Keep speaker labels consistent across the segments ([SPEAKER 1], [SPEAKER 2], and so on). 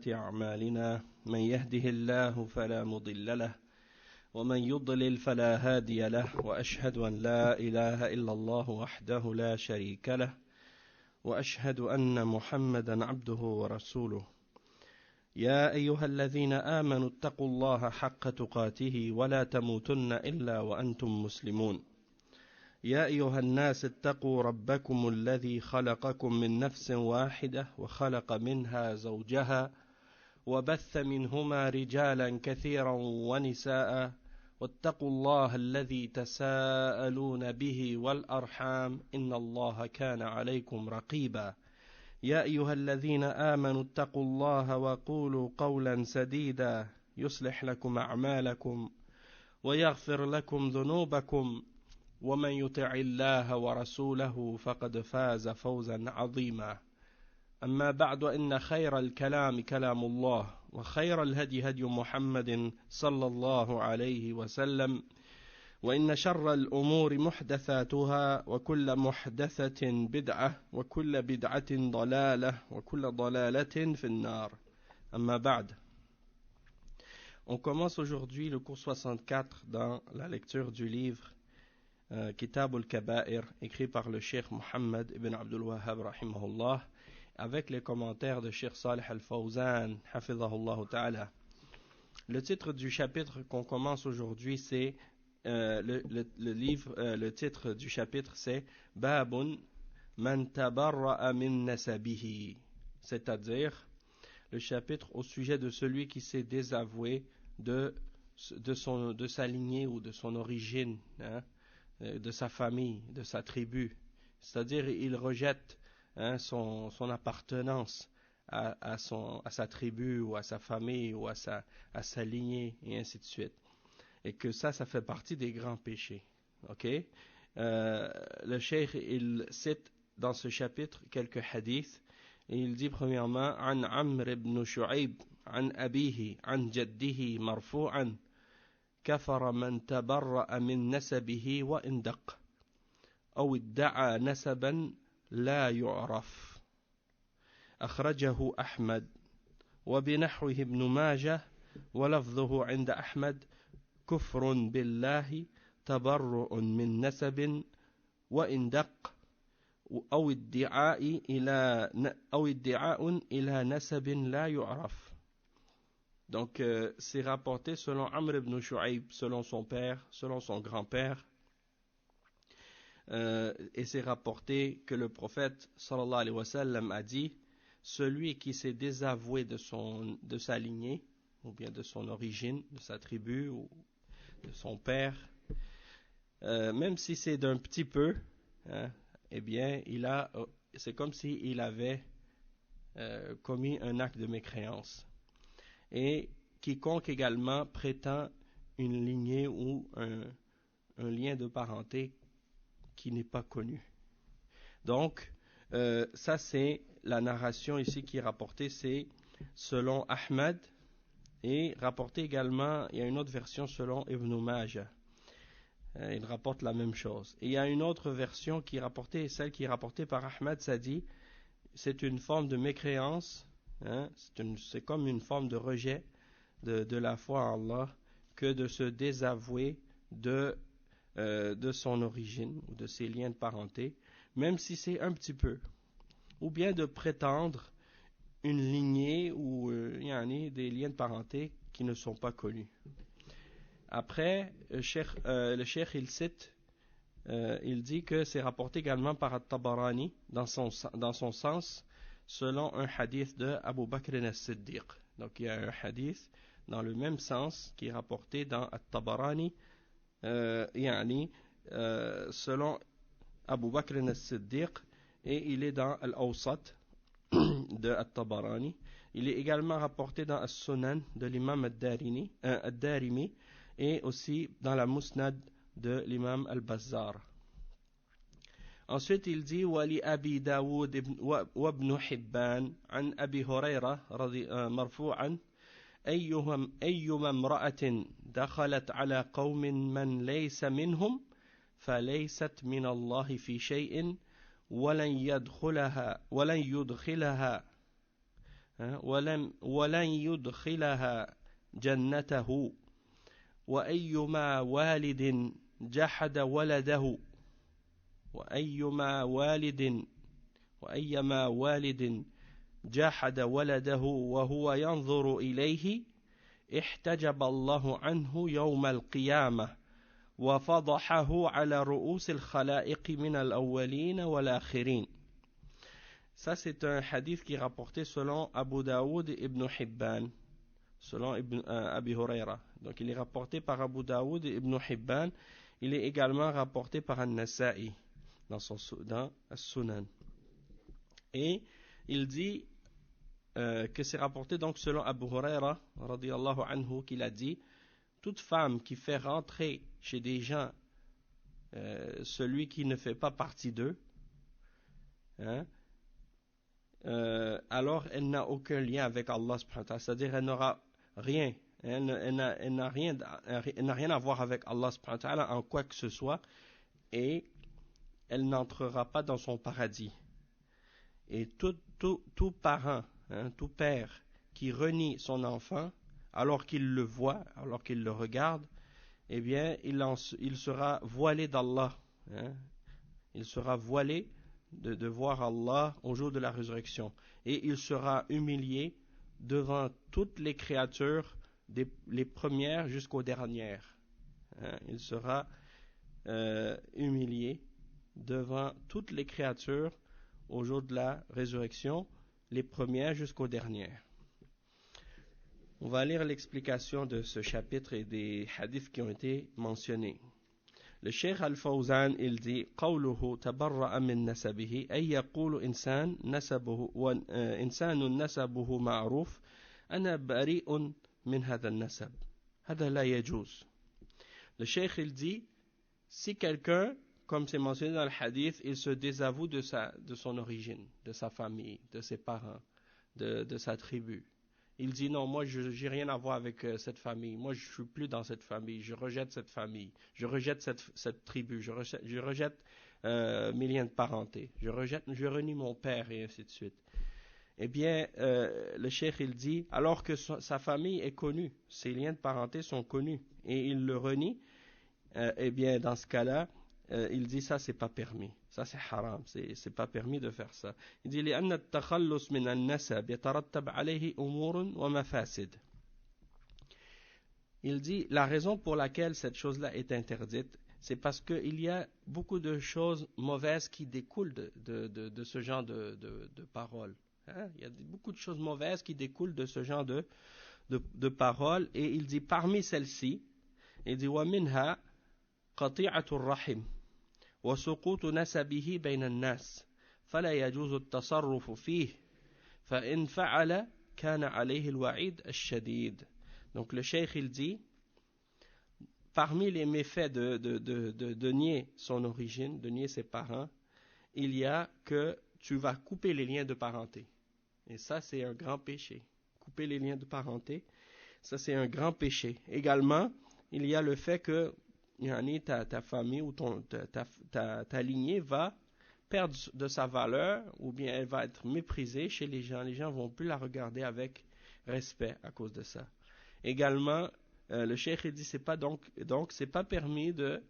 [SPEAKER 1] أعمالنا من يهده الله فلا مضل له ومن يضلل فلا هادي له وأشهد أن لا إله إلا الله وحده لا شريك له وأشهد أن محمدا عبده ورسوله يا أيها الذين آمنوا اتقوا الله حق تقاته ولا تموتن إلا وأنتم مسلمون يا أيها الناس اتقوا ربكم الذي خلقكم من نفس واحدة وخلق منها زوجها وبث منهما رجالا كثيرا ونساء واتقوا الله الذي تساءلون به والأرحام إن الله كان عليكم رقيبا يا أيها الذين آمنوا اتقوا الله وقولوا قولا سديدا يصلح لكم أعمالكم ويغفر لكم ذنوبكم ومن يطع الله ورسوله فقد فاز فوزا عظيما أما بعد إن خير الكلام كلام الله وخير الهدي هدي محمد صلى الله عليه وسلم وإن شر الأمور محدثاتها وكل محدثة بدعة وكل بدعة ضلالة وكل ضلالة في النار أما بعد. On commence aujourd'hui le cours 64 dans la lecture du livre Kitab al-Kaba'ir écrit par le Cheikh Muhammad ibn Abdul Wahhab rahimahullah avec les commentaires de Cheikh Salih al-Fawzan hafidhahullah ta'ala. Le titre du chapitre qu'on commence aujourd'hui c'est le titre du chapitre c'est Babun man tabarra'a min nasabihi, c'est-à-dire le chapitre au sujet de celui qui s'est désavoué de sa lignée ou de son origine, de sa famille, de sa tribu, c'est-à-dire il rejette son appartenance à sa tribu ou à sa famille ou à sa lignée et ainsi de suite. Et que ça fait partie des grands péchés. Ok? Le cheikh, il cite dans ce chapitre quelques hadiths. Et il dit premièrement, عن عمرو بن شعيب عن أبيه عن جده مرفوعا كفر من تبرأ من نسبه وإن دق أو ادعى نسبا لا يعرف أخرجه أحمد وبنحوه ابن ماجه ولفظه عند أحمد كفر بالله تبرؤ من نسب وإن دق أو ادعاء إلى نسب لا يعرف. Donc c'est rapporté selon Amr ibn Shu'ayb, selon son père, selon son grand-père, et c'est rapporté que le prophète sallallahu alayhi wa sallam a dit: celui qui s'est désavoué de sa lignée ou bien de son origine, de sa tribu ou de son père, même si c'est d'un petit peu, eh bien c'est comme s'il avait commis un acte de mécréance. Et quiconque également prétend une lignée ou un lien de parenté qui n'est pas connu. Donc, ça c'est la narration ici qui est rapportée, c'est selon Ahmad, et rapporté également, il y a une autre version selon Ibn Majah. Il rapporte la même chose. Et il y a une autre version qui est rapportée, celle qui est rapportée par Ahmad, ça dit, c'est une forme de mécréance, c'est comme une forme de rejet de la foi en Allah, que de se désavouer de son origine ou de ses liens de parenté, même si c'est un petit peu, ou bien de prétendre une lignée ou des liens de parenté qui ne sont pas connus. Après, le cheikh il cite, il dit que c'est rapporté également par At-Tabarani dans son sens selon un hadith de Abu Bakr as-Siddiq. Donc il y a un hadith dans le même sens qui est rapporté dans At-Tabarani, selon Abu Bakr as-Siddiq, et il est dans Al-Awsat de At-Tabarani. Il est également rapporté dans As-Sunan de l'imam Ad-Darimi et aussi dans la Musnad de l'imam Al-Bazzar. Ensuite, il dit Wali Abi Daoud wa ibn Hibban an Abi Hurayra marfu'an أيما امرأة دخلت على قوم من ليس منهم فليست من الله في شيء ولن يدخلها ولن يدخلها جنته وأيما والد جحد ولده وأيما والد جحد ولده وهو ينظر إليه احتجب الله عنه يوم القيامة وفضحه على رؤوس الخلائق من الأولين والآخرين. Ça c'est un hadith qui est rapporté selon Abu Daoud et Ibn Hibban, selon Abi Huraira. Donc il est rapporté par Abu Daoud et Ibn Hibban. Il est également rapporté par An-Nasa'i dans As-Sunan. Et il dit que c'est rapporté donc selon Abu Huraira radiyallahu anhu, qu'il a dit: toute femme qui fait rentrer chez des gens celui qui ne fait pas partie d'eux, alors elle n'a aucun lien avec Allah subhanahu wa ta'ala, c'est-à-dire elle n'aura rien, elle n'a rien à voir avec Allah subhanahu wa ta'ala en quoi que ce soit, et elle n'entrera pas dans son paradis. Et tout parent, tout père qui renie son enfant alors qu'il le voit, alors qu'il le regarde, eh bien il sera voilé d'Allah, il sera voilé de voir Allah au jour de la résurrection, et il sera humilié devant toutes les créatures, les premières jusqu'aux dernières. Il sera humilié devant toutes les créatures au jour de la résurrection, les premières jusqu'aux dernières. On va lire l'explication de ce chapitre et des hadiths qui ont été mentionnés. Le Cheikh Al-Fawzan, il dit: قوله تبرأ من نسبه أي يقول إنسان نسبه معروف أنا بريء من هذا النسب هذا لا يجوز. Le Cheikh, il dit, si quelqu'un, comme c'est mentionné dans le hadith, il se désavoue de son origine, de sa famille, de ses parents, de sa tribu. Il dit: non, moi je n'ai rien à voir avec cette famille, moi je ne suis plus dans cette famille, je rejette cette famille, je rejette cette tribu, je rejette mes liens de parenté, je renie mon père, et ainsi de suite. Eh bien, le cheikh, il dit, alors que sa famille est connue, ses liens de parenté sont connus, et il le renie, eh bien dans ce cas-là, il dit: ça c'est pas permis, ça c'est haram, c'est pas permis de faire ça. Il dit: لأن التخلص من النسب يترتب عليه أمور ومفاسد. Il dit, la raison pour laquelle cette chose-là est interdite, c'est parce qu'il y a beaucoup de choses mauvaises qui découlent de ce genre de paroles. Il y a beaucoup de choses mauvaises qui découlent de ce genre de paroles, et il dit, parmi celles-ci, il dit: ومنها قطيعة الرحم وسقوط نسبه بين الناس فلا يجوز التصرف فيه فإن فعل كان عليه الوعيد الشديد. Donc le cheikh, il dit, parmi les méfaits de nier son origine, de nier ses parents, il y a que tu vas couper les liens de parenté, et ça c'est un grand péché. Couper les liens de parenté, ça c'est un grand péché. Également, il y a le fait que ta famille ou ta lignée va perdre de sa valeur, ou bien elle va être méprisée chez les gens. Les gens vont plus la regarder avec respect à cause de ça. Également, le cheikh dit, c'est pas donc c'est pas permis de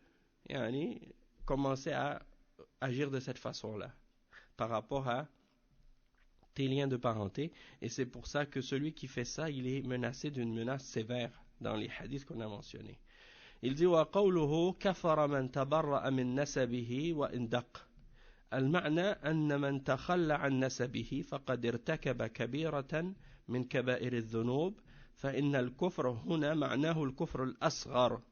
[SPEAKER 1] commencer à agir de cette façon-là par rapport à tes liens de parenté, et c'est pour ça que celui qui fait ça, il est menacé d'une menace sévère dans les hadiths qu'on a mentionnés. Il dit: وقوله كفر من تبرأ من نسبه وإن دق المعنى أن من تخلى عن نسبه فقد ارتكب كبيرة من كبائر الذنوب فإن الكفر هنا معناه الكفر الأصغر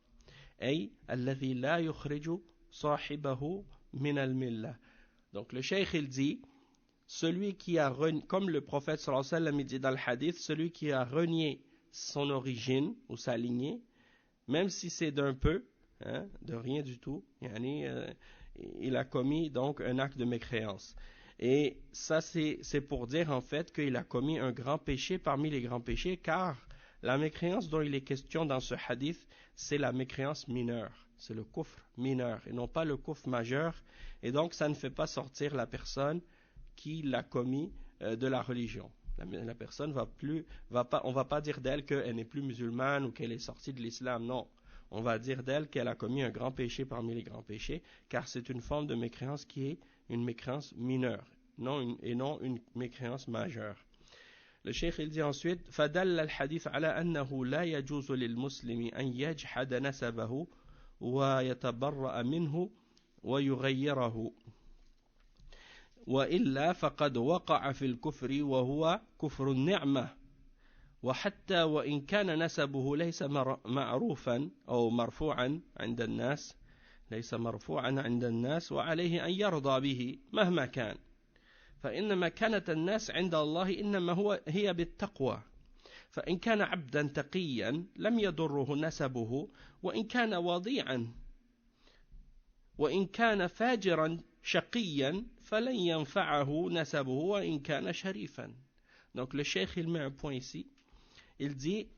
[SPEAKER 1] أي الذي لا يخرج صاحبه من الملة. Donc le cheikh, il dit, celui qui a renié, comme le prophète sallallahu alayhi wa sallam dit dans le hadith, celui qui a renié son origine ou sa lignée, même si c'est d'un peu, de rien du tout, il a commis donc un acte de mécréance. Et ça c'est pour dire en fait qu'il a commis un grand péché parmi les grands péchés, car la mécréance dont il est question dans ce hadith, c'est la mécréance mineure, c'est le kufr mineur et non pas le kufr majeur, et donc ça ne fait pas sortir la personne qui l'a commis de la religion. La personne on va pas dire d'elle qu'elle n'est plus musulmane ou qu'elle est sortie de l'islam, non. On va dire d'elle qu'elle a commis un grand péché parmi les grands péchés, car c'est une forme de mécréance qui est une mécréance mineure, et non une mécréance majeure. Le cheikh il dit ensuite فدل الحديث على أنه لا يجوز للمسلم أن يجحد نسبه ويتبرأ منه ويغيره وإلا فقد وقع في الكفر وهو كفر النعمة وحتى وإن كان نسبه ليس معروفا أو مرفوعا عند الناس وعليه أن يرضى به مهما كان فإن مكانة الناس عند الله إنما هي بالتقوى فإن كان عبدا تقيا لم يضره نسبه وإن كان وضيعا وإن كان فاجرا شقيا فلن ينفعه نسبه وإن كان شريفا. Donc le cheikh il met un point ici. Il dit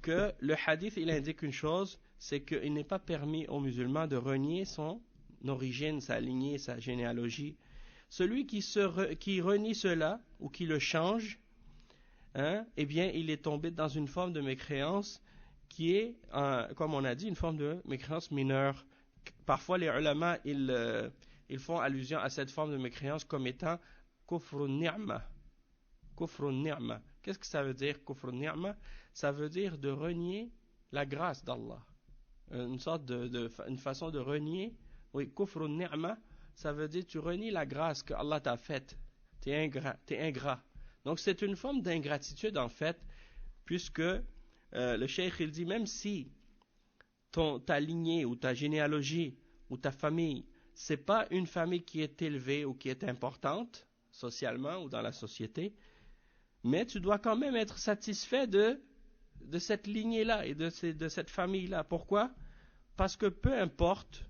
[SPEAKER 1] que le hadith il indique une chose, c'est qu'il n'est pas permis aux musulmans de renier son origine, sa lignée, sa généalogie. Celui qui renie cela ou qui le change, eh bien il est tombé dans une forme de mécréance qui est, comme on a dit, une forme de mécréance mineure. Parfois les ulama ils font allusion à cette forme de mécréance comme étant kufrun ni'ma. Kufrun ni'ma. Qu'est-ce que ça veut dire kufrun ni'ma? Ça veut dire de renier la grâce d'Allah. Une sorte une façon de renier. Oui, kufrun ni'ma, ça veut dire tu renies la grâce que Allah t'a faite. T'es ingrat. Donc c'est une forme d'ingratitude en fait, puisque le cheikh il dit même si ta lignée ou ta généalogie ou ta famille, c'est pas une famille qui est élevée ou qui est importante socialement ou dans la société, mais tu dois quand même être satisfait de cette lignée-là et de cette famille-là. Pourquoi? Parce que peu importe,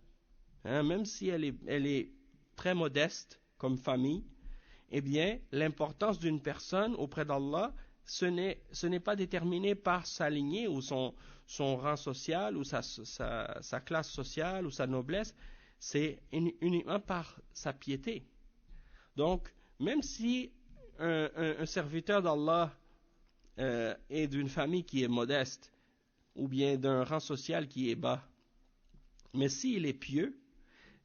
[SPEAKER 1] même si elle est très modeste comme famille, eh bien, l'importance d'une personne auprès d'Allah, ce n'est pas déterminé par sa lignée ou son rang social ou sa classe sociale ou sa noblesse, c'est uniquement par sa piété. Donc, même si un serviteur d'Allah est d'une famille qui est modeste ou bien d'un rang social qui est bas, mais s'il est pieux,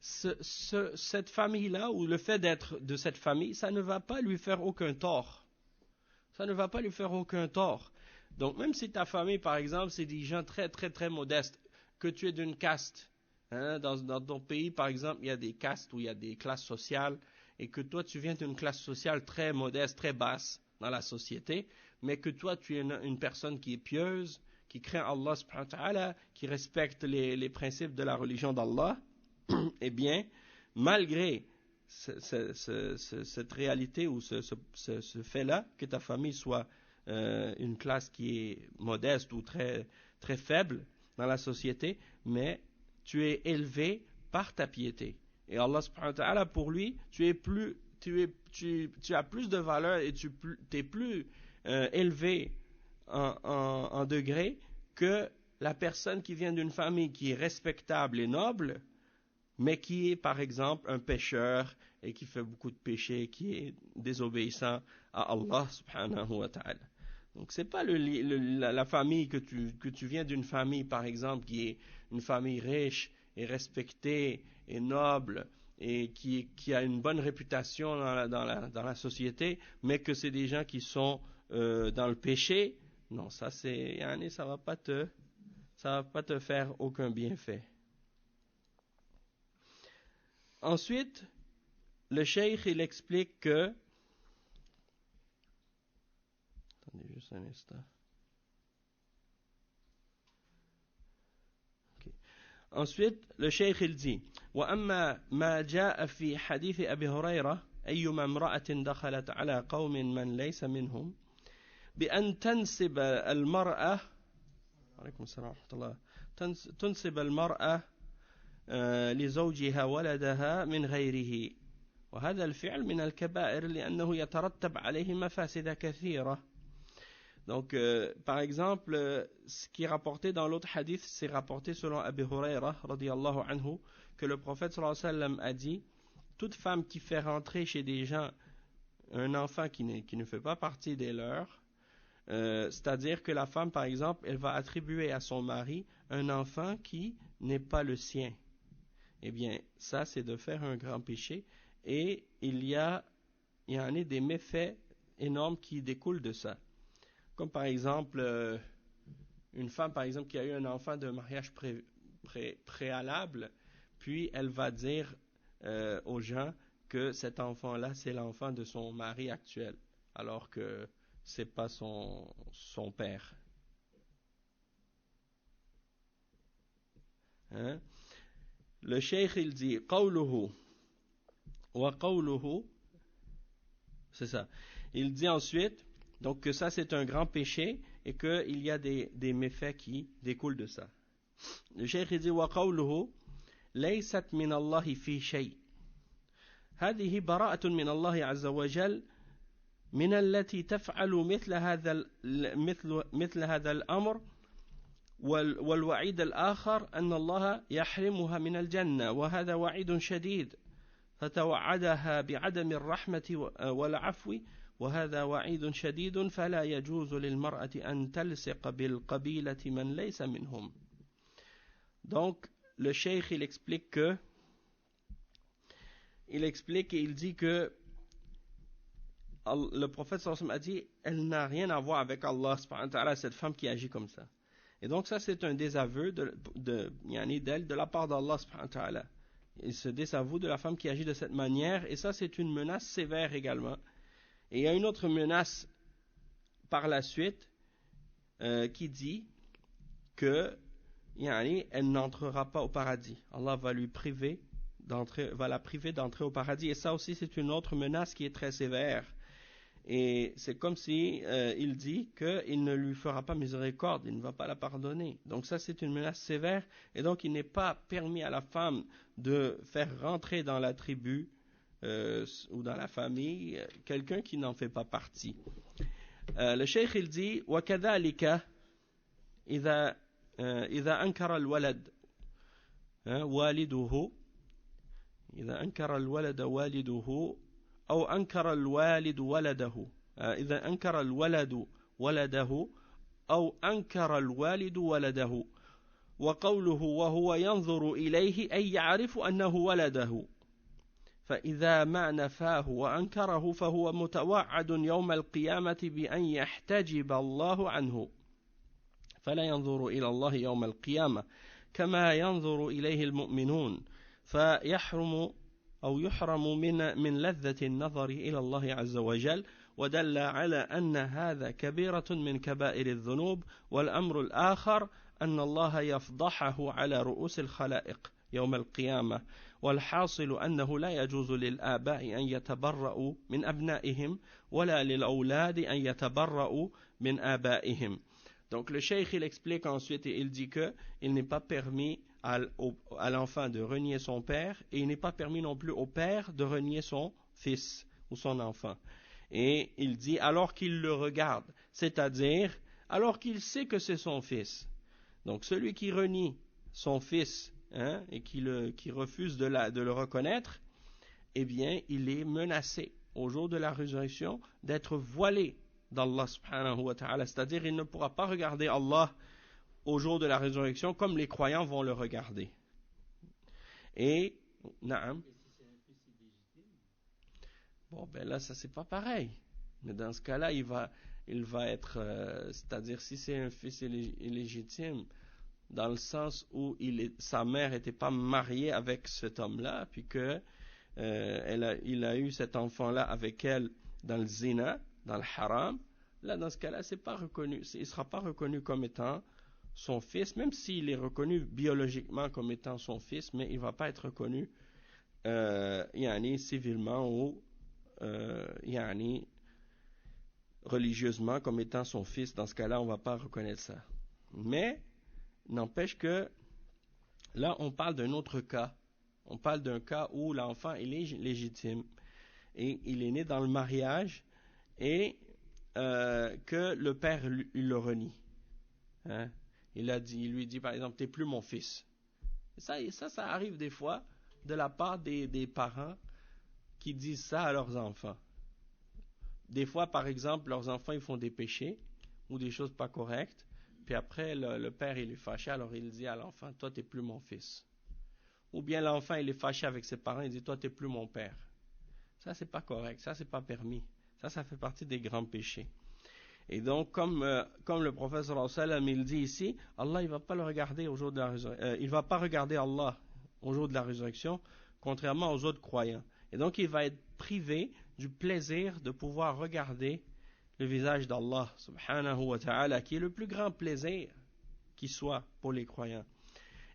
[SPEAKER 1] cette famille-là ou le fait d'être de cette famille, ça ne va pas lui faire aucun tort. Ça ne va pas lui faire aucun tort. Donc même si ta famille, par exemple, c'est des gens très très très modestes, que tu es d'une caste, dans ton pays, par exemple, il y a des castes où il y a des classes sociales, et que toi tu viens d'une classe sociale très modeste, très basse dans la société, mais que toi tu es une personne qui est pieuse, qui craint Allah subhanahu wa ta'ala, qui respecte les principes de la religion d'Allah, eh bien, malgré cette réalité ou ce fait-là, que ta famille soit une classe qui est modeste ou très, très faible dans la société, mais tu es élevé par ta piété. Et Allah subhanahu wa ta'ala, pour lui, tu as plus de valeur et tu es plus élevé en degré que la personne qui vient d'une famille qui est respectable et noble, mais qui est par exemple un pécheur et qui fait beaucoup de péchés, qui est désobéissant à Allah subhanahu wa ta'ala. Donc c'est pas la famille que tu viens d'une famille par exemple qui est une famille riche et respectée et noble et qui a une bonne réputation dans la société, mais que c'est des gens qui sont dans le péché. Non, ça va pas te faire aucun bienfait. Ensuite, le cheikh il explique que, attendez juste un instant. Okay. Ensuite, le cheikh il dit: وأما ما جاء في حديث أبي هريرة أيما امرأة دخلت على قوم من ليس منهم بأن تنسب المرأة عليكم السلام ورحمة الله تنسب المرأة لزوجها ولدها من غيره وهذا الفعل من الكبائر لأنه يترتب عليه مفاسد كثيرة. Donc par exemple ce qui est rapporté dans l'autre hadith, c'est rapporté selon Abu Huraira radiyallahu anhu que le prophète sallallahu alayhi wa sallam a dit: toute femme qui fait rentrer chez des gens un enfant qui ne fait pas partie des leurs, c'est-à-dire que la femme, par exemple, elle va attribuer à son mari un enfant qui n'est pas le sien. Eh bien, ça, c'est de faire un grand péché. Et il y en a des méfaits énormes qui découlent de ça. Comme par exemple, une femme, par exemple, qui a eu un enfant d'un mariage préalable, puis elle va dire aux gens que cet enfant-là, c'est l'enfant de son mari actuel, alors que c'est pas son père. Hein? Le cheikh, il dit, qawluhu wa qawluhu, c'est ça. Il dit ensuite, donc que ça c'est un grand péché et qu'il y a des méfaits qui découlent de ça. Le cheikh, il dit, wa qawluhu, laysat min Allahi fi shay. هذه براءة من الله عز وجل من التي تفعل مثل هذا الأمر والوعيد الآخر أن الله يحرمها من الجنة وهذا وعيد شديد فتوعدها بعدم الرحمة والعفو وهذا وعيد شديد فلا يجوز للمرأة أن تلصق بالقبيلة من ليس منهم. Donc le cheikh il explique et il dit que le prophète sallallahu alayhi wa sallam a dit elle n'a rien à voir avec Allah subhanahu wa ta'ala, cette femme qui agit comme ça. Et donc ça c'est un désaveu d'elle de la part d'Allah subhanahu wa ta'ala. Il se désavoue de la femme qui agit de cette manière et ça c'est une menace sévère également. Et il y a une autre menace par la suite qui dit que elle n'entrera pas au paradis. Allah va la priver d'entrer au paradis et ça aussi c'est une autre menace qui est très sévère. Et c'est comme si il dit qu'il ne lui fera pas miséricorde, il ne va pas la pardonner. Donc ça c'est une menace sévère et donc il n'est pas permis à la femme de faire rentrer dans la tribu ou dans la famille quelqu'un qui n'en fait pas partie. Le cheikh il dit وكذلك إذا أنكر الولد والده إذا أنكر الولد والده أو أنكر الوالد ولده إذا أنكر الولد ولده أو أنكر الوالد ولده وقوله وهو ينظر إليه أي يعرف أنه ولده فإذا ما نفاه وأنكره فهو متوعد يوم القيامة بأن يحتجب الله عنه فلا ينظر إلى الله يوم القيامة كما ينظر إليه المؤمنون فيحرم أو يحرم من لذة النظر إلى الله عز وجل ودل على أن هذا كبيرة من كبائر الذنوب والأمر الآخر أن الله يفضحه على رؤوس الخلائق يوم القيامة والحاصل أنه لا يجوز للآباء أن يتبرؤوا من أبنائهم ولا للأولاد أن يتبرؤوا من آبائهم. Donc le cheikh il explique ensuite et il dit que il n'est pas permis à l'enfant de renier son père et il n'est pas permis non plus au père de renier son fils ou son enfant. Et il dit alors qu'il le regarde, c'est-à-dire alors qu'il sait que c'est son fils. Donc celui qui renie son fils et qui refuse de le reconnaître, eh bien il est menacé au jour de la résurrection d'être voilé d'Allah subhanahu wa ta'ala, c'est-à-dire il ne pourra pas regarder Allah au jour de la résurrection comme les croyants vont le regarder. Et naam. Bon ben là ça c'est pas pareil. Mais dans ce cas-là il va être c'est-à-dire si c'est un fils illégitime dans le sens où sa mère n'était pas mariée avec cet homme-là puis que il a eu cet enfant-là avec elle dans le zina, dans le haram, là dans ce cas-là c'est pas reconnu, il sera pas reconnu comme étant son fils, même s'il est reconnu biologiquement comme étant son fils, mais il va pas être reconnu civilement ou religieusement comme étant son fils. Dans ce cas-là on va pas reconnaître ça, mais n'empêche que là on parle d'un autre cas. On parle d'un cas où l'enfant est légitime et il est né dans le mariage et que le père il le renie. Il lui dit par exemple t'es plus mon fils. Ça arrive des fois de la part des parents qui disent ça à leurs enfants. Des fois, par exemple, leurs enfants ils font des péchés ou des choses pas correctes, puis après le père il est fâché, alors il dit à l'enfant, toi t'es plus mon fils. Ou bien l'enfant il est fâché avec ses parents, il dit, toi t'es plus mon père. Ça c'est pas correct, ça c'est pas permis. Ça fait partie des grands péchés. Et donc, comme le prophète sallallahu alayhi wa sallam, il dit ici, Allah il va pas le regarder au jour de la résurrection, il va pas regarder Allah au jour de la résurrection, contrairement aux autres croyants. Et donc, il va être privé du plaisir de pouvoir regarder le visage d'Allah, subhanahu wa ta'ala, qui est le plus grand plaisir qui soit pour les croyants.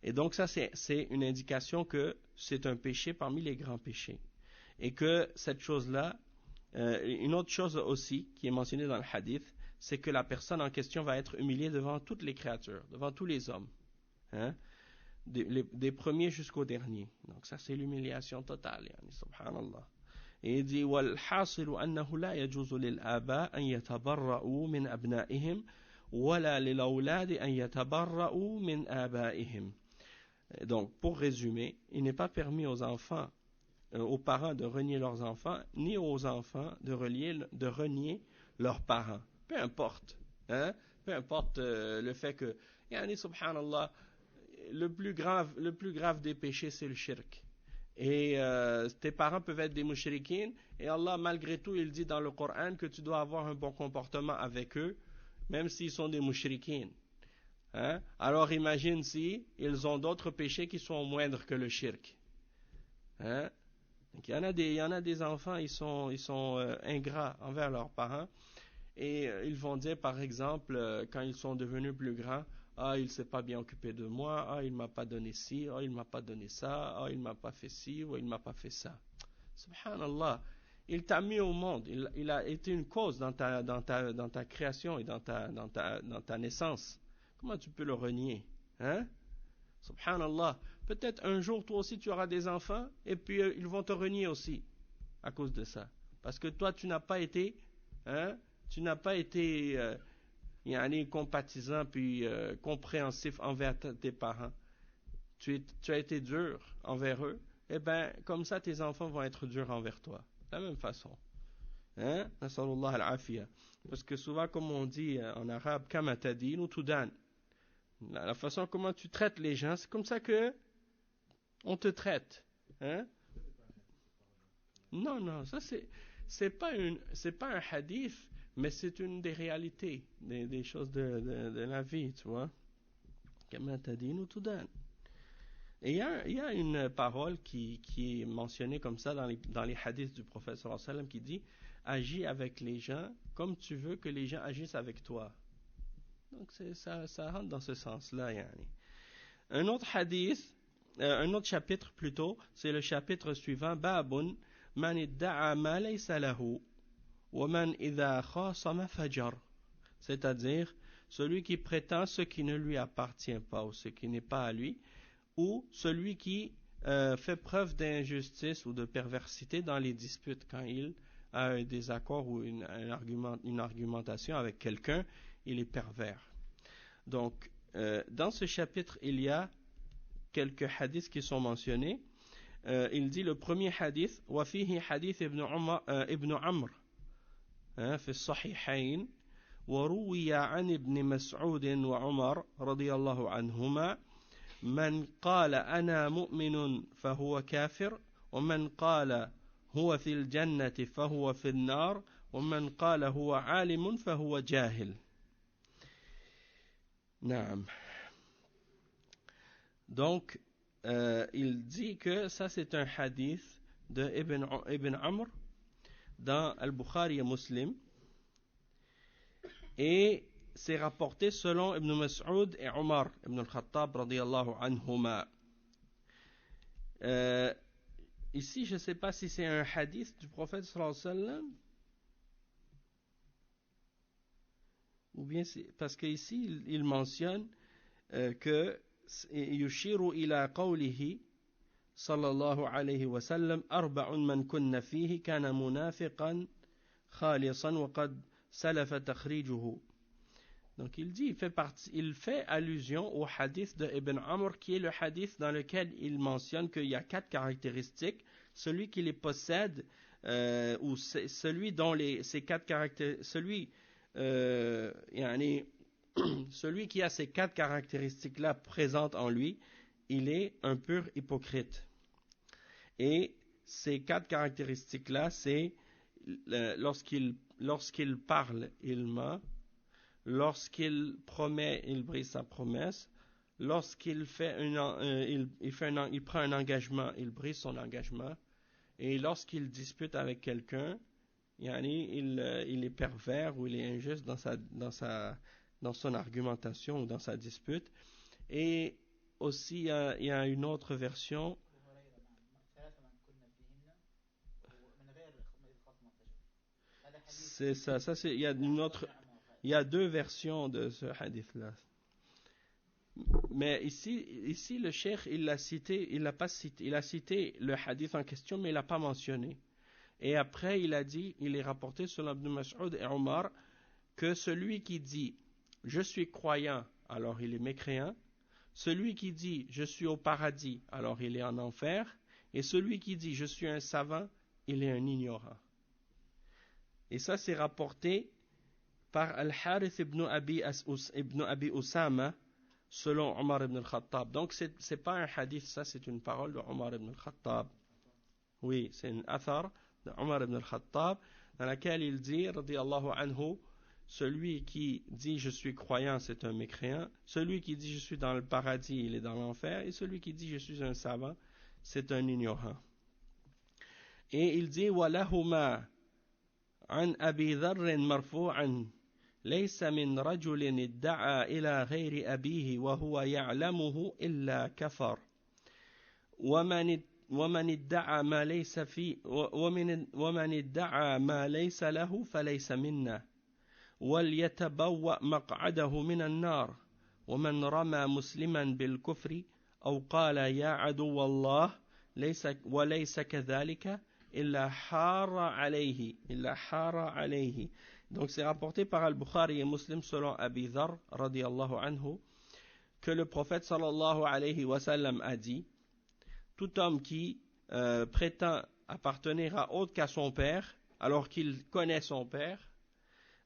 [SPEAKER 1] Et donc, ça, c'est une indication que c'est un péché parmi les grands péchés. Et que cette chose-là, une autre chose aussi qui est mentionnée dans le hadith, c'est que la personne en question va être humiliée devant toutes les créatures, devant tous les hommes, hein, des premiers jusqu'aux derniers. Donc ça c'est l'humiliation totale, yani, subhanallah. Et il dit والحاصل أنه لا يجوز للآباء أن يتبرؤوا من أبنائهم ولا للأولاد أن يتبرؤوا من آبائهم. Donc pour résumer, il n'est pas permis aux enfants aux parents de renier leurs enfants, ni aux enfants de renier leurs parents. Peu importe. Hein? Peu importe le fait que, yani, subhanallah, le plus grave des péchés, c'est le shirk. Et tes parents peuvent être des mushrikines, et Allah, malgré tout, il dit dans le Coran que tu dois avoir un bon comportement avec eux, même s'ils sont des mushrikines. Hein? Alors imagine si ils ont d'autres péchés qui sont moindres que le shirk. Hein? Donc, il y en a des enfants, ils sont ingrats envers leurs parents et ils vont dire par exemple quand ils sont devenus plus grands, ah il s'est pas bien occupé de moi, ah il m'a pas donné ci, ah il m'a pas donné ça, ah il m'a pas fait ci ou il m'a pas fait ça. Subhanallah, il t'a mis au monde, il a été une cause dans ta création et dans ta naissance. Comment tu peux le renier, hein? Subhanallah, peut-être un jour toi aussi tu auras des enfants et puis ils vont te renier aussi à cause de ça. Parce que toi tu n'as pas été, hein, yani, compatisant puis compréhensif envers tes parents. Tu as été dur envers eux, et bien comme ça tes enfants vont être durs envers toi. De la même façon. Hein? Nasallallahu al-afiyah. Parce que souvent comme on dit en arabe, kama tadin ou tudan. La façon comment tu traites les gens, c'est comme ça que on te traite. Hein? Non, ça c'est pas un hadith, mais c'est une des réalités, des choses de la vie, tu vois. Kama tadin tout dan. Et il y a une parole qui est mentionnée comme ça dans les hadiths du prophète sallallahu alayhi wa sallam qui dit agis avec les gens comme tu veux que les gens agissent avec toi. Donc ça rentre dans ce sens-là, yani. Un autre hadith, un autre chapitre plutôt, c'est le chapitre suivant, Babun man idda'a ma laysa lahu wa man idha khasama fajar. C'est-à-dire celui qui prétend ce qui ne lui appartient pas ou ce qui n'est pas à lui, ou celui qui fait preuve d'injustice ou de perversité dans les disputes quand il a un désaccord ou une argumentation avec quelqu'un, il est pervers. Donc, dans ce chapitre, il y a quelques hadiths qui sont mentionnés. Il dit le premier hadith, وفيه حديث ابن عمرو في الصحيحين وروي عن ابن مسعود وعمر رضي الله عنهما من قال أنا مؤمن فهو كافر ومن قال هو في الجنة فهو في النار ومن قال هو عالم فهو جاهل. Naam. Donc, il dit que ça c'est un hadith de Ibn Amr dans Al-Bukhari et Muslim et c'est rapporté selon Ibn Mas'ud et Omar Ibn al-Khattab radiyallahu anhuma. Ici je ne sais pas si c'est un hadith du prophète sallallahu alayhi wa sallam ou bien parce qu'ici il mentionne que يشير إلى قوله صلى الله عليه وسلم أربع من كن فيه كان منافقا خالصا وقد سلف تخريجه. Donc il dit, il fait allusion au hadith de Ibn Amr qui est le hadith dans lequel il mentionne qu'il y a 4 caractéristiques. Celui qui les possède ou celui dont ces quatre caractéristiques, celui qui a ces quatre caractéristiques-là présentes en lui, il est un pur hypocrite. Et ces quatre caractéristiques-là, c'est lorsqu'il parle, il ment, lorsqu'il promet, il brise sa promesse, lorsqu'il il prend un engagement, il brise son engagement, et lorsqu'il dispute avec quelqu'un, il est pervers ou il est injuste dans son argumentation ou dans sa dispute. Et aussi, il y a une autre version. C'est ça, il y a il y a deux versions de ce hadith-là. Mais ici, le cheikh, il a cité le hadith en question, mais il l'a pas mentionné. Et après, il est rapporté selon Ibn Mas'ud et Omar, que celui qui dit « Je suis croyant », alors il est mécréant. Celui qui dit « Je suis au paradis », alors il est en enfer. Et celui qui dit « Je suis un savant », il est un ignorant. Et ça, c'est rapporté par Al-Harith ibn Abi Usama, selon Omar ibn al-Khattab. Donc, c'est pas un hadith, ça, c'est une parole de Omar ibn al-Khattab. Oui, c'est une athar de Omar ibn al-Khattab, dans laquelle il dit, radiyallahu anhu, celui qui dit je suis croyant, c'est un mécréant. Celui qui dit je suis dans le paradis, il est dans l'enfer. Et celui qui dit je suis un savant, c'est un ignorant. Et il dit, walahuma an Abi Dharr marfu'an. ليس من رجل ادعى إلى غير أبيه وهو يعلمه إلا كفر ومن ادعى ما ليس فيه ومن ادعى ما ليس له فليس منا وليتبوأ مقعده من النار ومن رمى مسلما بالكفر أو قال يا عدو الله وليس كذلك إلا حار عليه. Donc c'est rapporté par Al-Bukhari et Muslim selon Abi Dharr radiyallahu anhu que le prophète sallallahu alayhi wa sallam a dit: tout homme qui prétend appartenir à autre qu'à son père alors qu'il connaît son père,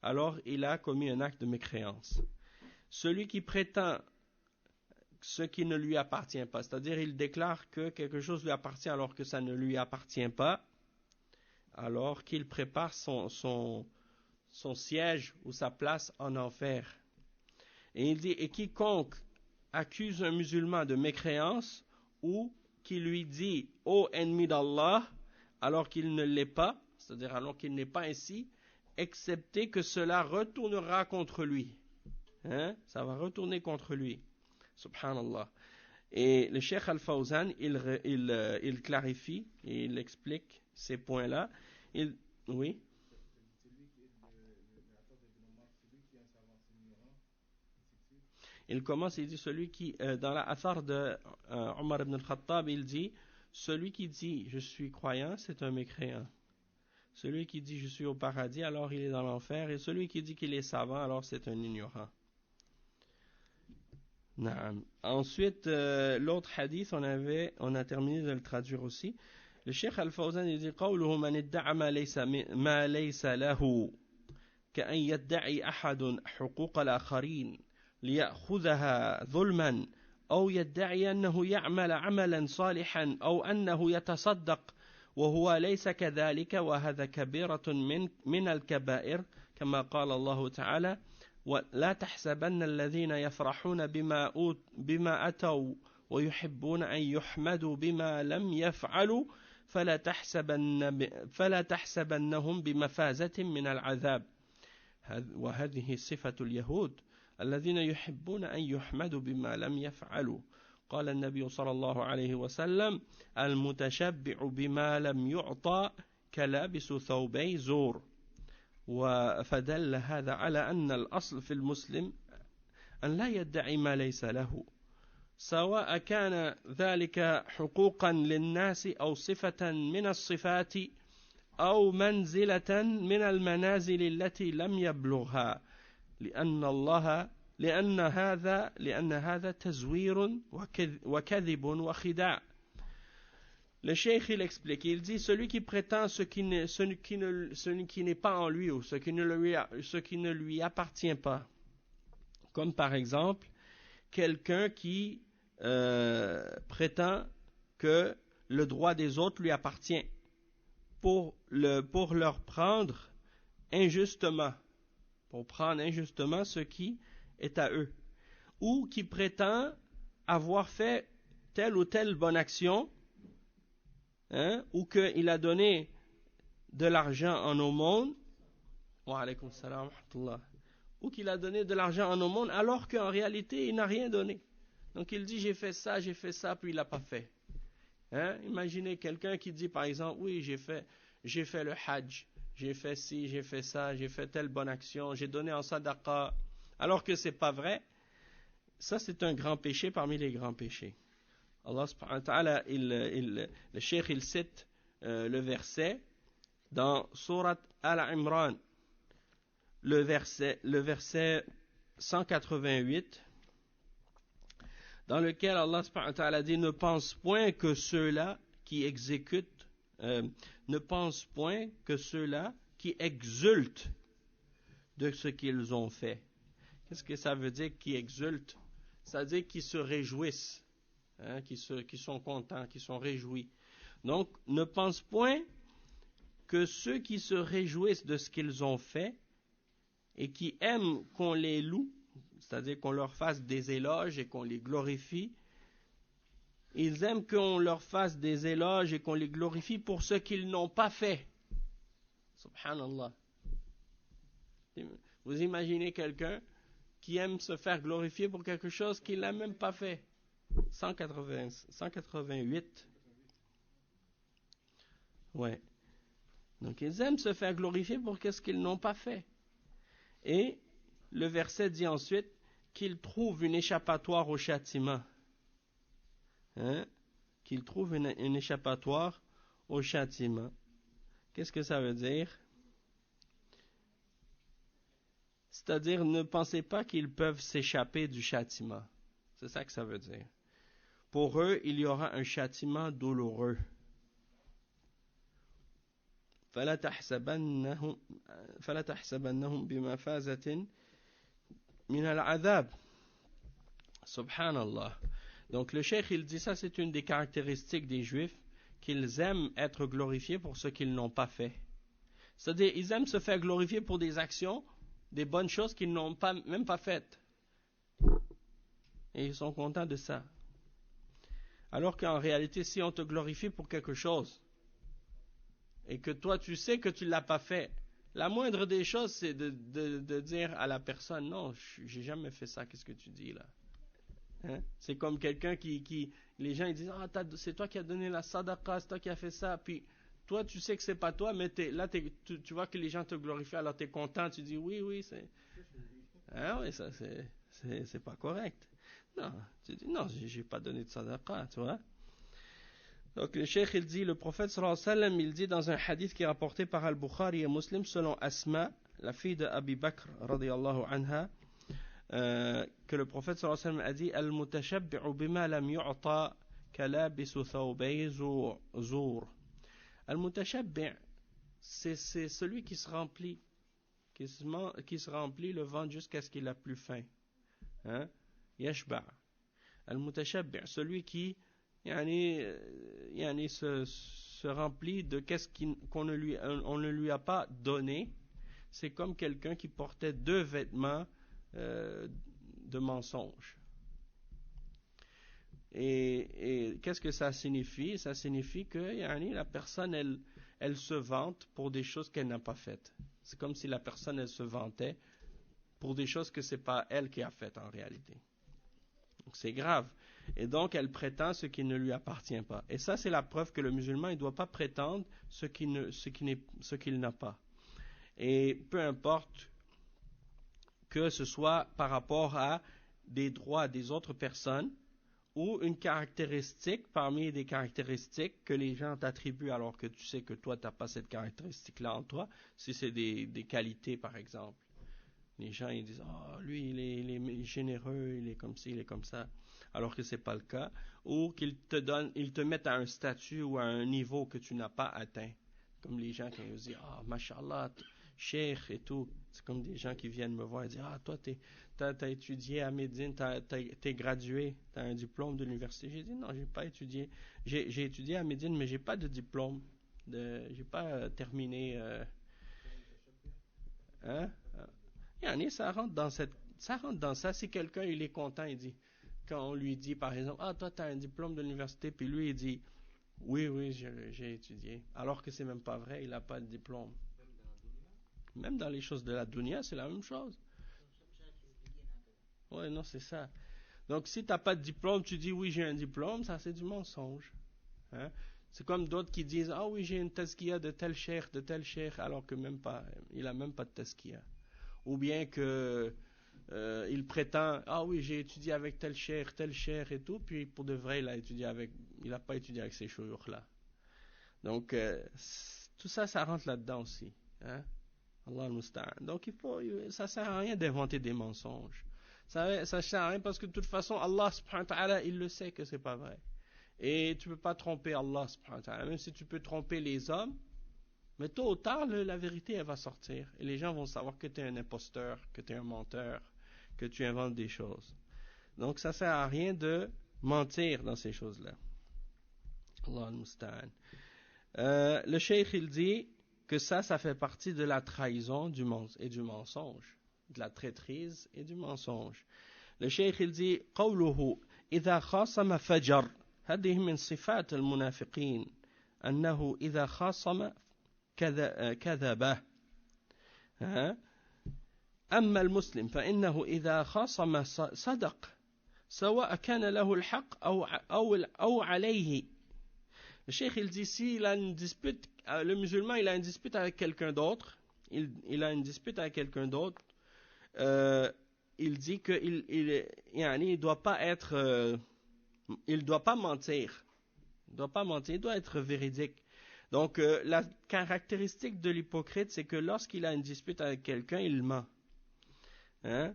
[SPEAKER 1] alors il a commis un acte de mécréance. Celui qui prétend ce qui ne lui appartient pas, c'est-à-dire il déclare que quelque chose lui appartient alors que ça ne lui appartient pas, alors qu'il prépare son siège ou sa place en enfer. Et il dit, et quiconque accuse un musulman de mécréance ou qui lui dit ô ennemi d'Allah alors qu'il ne l'est pas, c'est-à-dire alors qu'il n'est pas ainsi, excepté que cela retournera contre lui. Ça va retourner contre lui. Subhanallah. Et le Cheikh Al-Fawzan, il clarifie et il explique ces points-là. Oui. Il commence, il dit celui qui, dans la athar de Omar ibn al-Khattab, il dit celui qui dit je suis croyant, c'est un mécréant. Celui qui dit je suis au paradis, alors il est dans l'enfer. Et celui qui dit qu'il est savant, alors c'est un ignorant. Ensuite, l'autre hadith, on a terminé de le traduire aussi. Le Cheikh Al-Fawzan, il dit قوله من ادعى ما ليس له كأن يدعي أحد حقوق الآخرين ليأخذها ظلما أو يدعي أنه يعمل عملا صالحا أو أنه يتصدق وهو ليس كذلك وهذا كبيرة من الكبائر كما قال الله تعالى ولا تحسبن الذين يفرحون بما أتوا ويحبون أن يحمدوا بما لم يفعلوا فلا تحسبنهم بمفازة من العذاب وهذه صفة اليهود الذين يحبون أن يحمدوا بما لم يفعلوا قال النبي صلى الله عليه وسلم المتشبع بما لم يعطى كلابس ثوبي زور فدل هذا على أن الأصل في المسلم أن لا يدعي ما ليس له سواء كان ذلك حقوقا للناس أو صفة من الصفات أو منزلة من المنازل التي لم يبلغها لأن هذا تزوير وكذب وخداع. le cheikh il explique, il dit celui qui prétend ce qui n'est pas en lui ou ce qui ne lui appartient pas, comme par exemple quelqu'un qui prétend que le droit des autres lui appartient pour leur prendre injustement, ce qui est à eux, ou qui prétend avoir fait telle ou telle bonne action, ou qu'il a donné de l'argent en aumône, wa alaykoum salam wa rahmatullah, ou qu'il a donné de l'argent en aumône alors qu'en réalité il n'a rien donné. Donc il dit j'ai fait ça, puis il l'a pas fait. Imaginez quelqu'un qui dit par exemple oui j'ai fait le hajj, j'ai fait ci, j'ai fait ça, j'ai fait telle bonne action, j'ai donné en sadaqa, alors que c'est pas vrai. Ça c'est un grand péché parmi les grands péchés. Allah subhanahu wa ta'ala, le cheikh il cite le verset dans Surat Al-Imran, le verset 188, dans lequel Allah subhanahu wa ta'ala dit ne pense point que ceux-là qui exécutent, ne pense point que ceux-là qui exultent de ce qu'ils ont fait. Qu'est-ce que ça veut dire qui exultent? Ça veut dire qu'ils se réjouissent, qui sont contents, qui sont réjouis. Donc, ne pense point que ceux qui se réjouissent de ce qu'ils ont fait et qui aiment qu'on les loue, c'est-à-dire qu'on leur fasse des éloges et qu'on les glorifie, ils aiment qu'on leur fasse des éloges et qu'on les glorifie pour ce qu'ils n'ont pas fait. Subhanallah. Vous imaginez quelqu'un qui aime se faire glorifier pour quelque chose qu'il n'a même pas fait. 188. Ouais. Donc ils aiment se faire glorifier pour ce qu'ils n'ont pas fait. Et le verset dit ensuite qu'ils trouvent une échappatoire au châtiment. Qu'ils trouvent une échappatoire au châtiment. Qu'est-ce que ça veut dire? C'est-à-dire, ne pensez pas qu'ils peuvent s'échapper du châtiment. C'est ça que ça veut dire. Pour eux, il y aura un châtiment douloureux. فَلَا تَحْسَبَنَّهُمْ بِمَفَازَةٍ مِنَ الْعَذَابِ. Subhanallah. Donc le cheikh il dit ça, c'est une des caractéristiques des juifs, qu'ils aiment être glorifiés pour ce qu'ils n'ont pas fait. C'est-à-dire, ils aiment se faire glorifier pour des actions, des bonnes choses qu'ils n'ont même pas faites. Et ils sont contents de ça. Alors qu'en réalité, si on te glorifie pour quelque chose, et que toi tu sais que tu ne l'as pas fait, la moindre des choses c'est de dire à la personne, non, j'ai jamais fait ça, qu'est-ce que tu dis là? C'est comme quelqu'un qui les gens ils disent, c'est toi qui as donné la sadaqa, c'est toi qui as fait ça, puis toi tu sais que c'est pas toi, mais tu vois que les gens te glorifient, alors tu es content, tu dis oui, c'est... oui, ça c'est pas correct. Non, tu dis, non, j'ai pas donné de sadaqa, tu vois. Donc le cheikh il dit, le prophète sallallahu alayhi wa sallam, il dit dans un hadith qui est rapporté par Al-Bukhari et Muslim selon Asma, la fille de Abi Bakr radiyallahu anha, que le prophète sallallahu alayhi wa sallam a dit Al-mutashabbi'u bima lam yu'ta kalabisu thawbay zur. Al-mutashabbi' c'est celui qui se remplit le ventre jusqu'à ce qu'il a plus faim. Yashba'. Al-mutashabbi', celui qui se remplit de qu'est-ce qu'on ne lui a pas donné. C'est comme quelqu'un qui portait 2 vêtements de mensonge. Et qu'est-ce que ça signifie? Ça signifie que la personne elle se vante pour des choses qu'elle n'a pas faites. C'est comme si la personne elle se vantait pour des choses que c'est pas elle qui a faites en réalité. Donc c'est grave. Et donc elle prétend ce qui ne lui appartient pas. Et ça c'est la preuve que le musulman il doit pas prétendre ce qu'il n'a pas. Et peu importe que ce soit par rapport à des droits des autres personnes ou une caractéristique parmi des caractéristiques que les gens t'attribuent alors que tu sais que toi tu n'as pas cette caractéristique-là en toi, si c'est des qualités par exemple. Les gens ils disent lui il est généreux, il est comme ci, il est comme ça, alors que c'est pas le cas, ou qu'ils te mettent à un statut ou à un niveau que tu n'as pas atteint, comme les gens qui nous disent mashallah cheikh et tout, c'est comme des gens qui viennent me voir et disent toi t'as étudié à Médine, t'es gradué, t'as un diplôme de l'université. J'ai dit non, j'ai pas étudié, j'ai étudié à Médine mais j'ai pas de diplôme, j'ai pas terminé hein. Yani, ça rentre dans ça. Si quelqu'un il est content, il dit, quand on lui dit par exemple, toi tu as un diplôme de l'université, puis lui il dit, oui, j'ai étudié, alors que c'est même pas vrai, il n'a pas de diplôme. Même dans les choses de la dunya, c'est la même chose. Ouais, non, c'est ça. Donc si t'as pas de diplôme, tu dis oui j'ai un diplôme, ça c'est du mensonge. Hein? C'est comme d'autres qui disent oui j'ai une tazkiya de tel cheikh, alors que même pas, il a même pas de tazkiya. Ou bien que il prétend oui j'ai étudié avec tel cheikh et tout, puis pour de vrai il a pas étudié avec ces chouyours là. Donc tout ça rentre là-dedans aussi, hein. Allah al-Musta'an. Donc ça sert à rien d'inventer des mensonges. Ça sert à rien parce que de toute façon Allah subhanahu wa ta'ala il le sait que c'est pas vrai. Et tu peux pas tromper Allah subhanahu wa ta'ala, même si tu peux tromper les hommes. Mais tôt ou tard, la vérité, elle va sortir. Et les gens vont savoir que tu es un imposteur, que tu es un menteur, que tu inventes des choses. Donc, ça sert à rien de mentir dans ces choses-là. Allah al-Musta'an. Le cheikh, il dit que ça fait partie de la trahison et du mensonge. De la traîtrise et du mensonge. Le cheikh, il dit قوله إذا خاصم فجر هذه من صفات المنافقين أنه إذا خاصم كذبه. أما المسلم فإنه إذا خاصم صدق سواء كان له الحق أو عليه. Le cheikh il dit s'il a une dispute, le musulman il a une dispute avec quelqu'un d'autre, il a une dispute avec quelqu'un d'autre, il dit que il doit pas être, il doit pas mentir, il doit être véridique. Donc, la caractéristique de l'hypocrite, c'est que lorsqu'il a une dispute avec quelqu'un, il ment. Hein?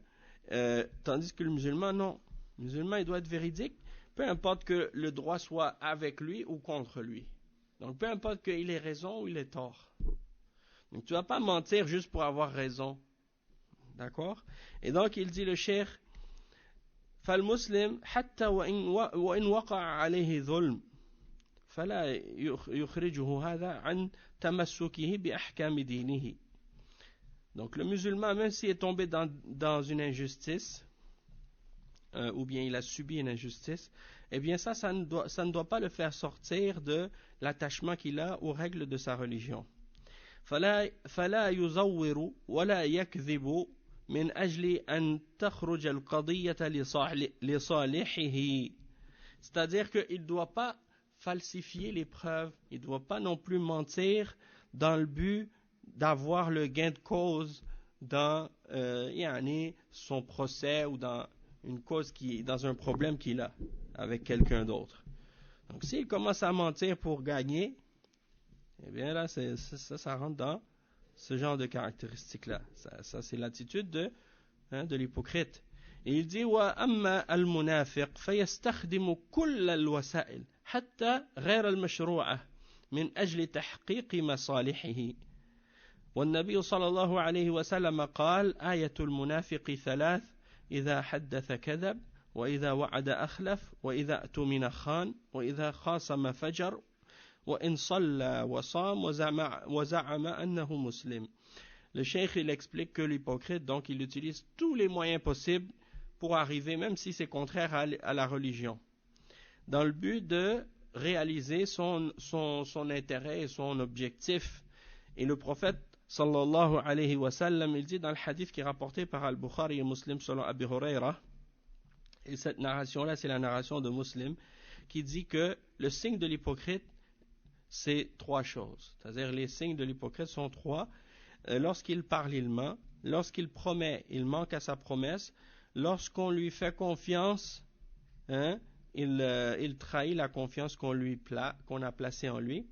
[SPEAKER 1] Tandis que le musulman, non. Le musulman, il doit être véridique, peu importe que le droit soit avec lui ou contre lui. Donc, peu importe qu'il ait raison ou il ait tort. Donc, tu ne vas pas mentir juste pour avoir raison. D'accord? Et donc, il dit le cheikh, فالمسلم حتى وإن وقع عليه ظلم فلا يخرجه هذا عن تمسكه بأحكام دينه. Donc le musulman, même s'il est tombé dans une injustice, ou bien il a subi une injustice, eh bien ça ne doit pas le faire sortir de l'attachement qu'il a aux règles de sa religion. فلا يزور ولا يكذب من أجل أن تخرج القضية لصالحه. C'est-à-dire qu'il ne doit pas falsifier les preuves, il ne doit pas non plus mentir dans le but d'avoir le gain de cause dans son procès ou dans une cause dans un problème qu'il a avec quelqu'un d'autre. Donc s'il commence à mentir pour gagner, eh bien là ça rentre dans ce genre de caractéristiques-là. Ça c'est l'attitude de l'hypocrite. Et il dit وأما المنافق فيستخدم كل الوسائل حتى غير المشروعة من أجل تحقيق مصالحه. والنبي صلى الله عليه وسلم قال آية المنافق ثلاث إذا حدث كذب وإذا وعد أخلف وإذا اؤتمن خان وإذا خاصم فجر وإن صلى وصام وزعم أنه مسلم. Le cheikh il explique que l'hypocrite donc il utilise tous les moyens possibles pour arriver, même si c'est contraire à la religion, dans le but de réaliser son intérêt et son objectif. Et le prophète sallallahu alayhi wa sallam, il dit dans le hadith qui est rapporté par Al-Bukhari et Muslim selon Abi Huraira, et cette narration-là c'est la narration de Muslim, qui dit que le signe de l'hypocrite c'est trois choses. C'est-à-dire les signes de l'hypocrite sont trois. Lorsqu'il parle, il ment. Lorsqu'il promet, il manque à sa promesse. Lorsqu'on lui fait confiance, il trahit la confiance qu'on a placée en lui.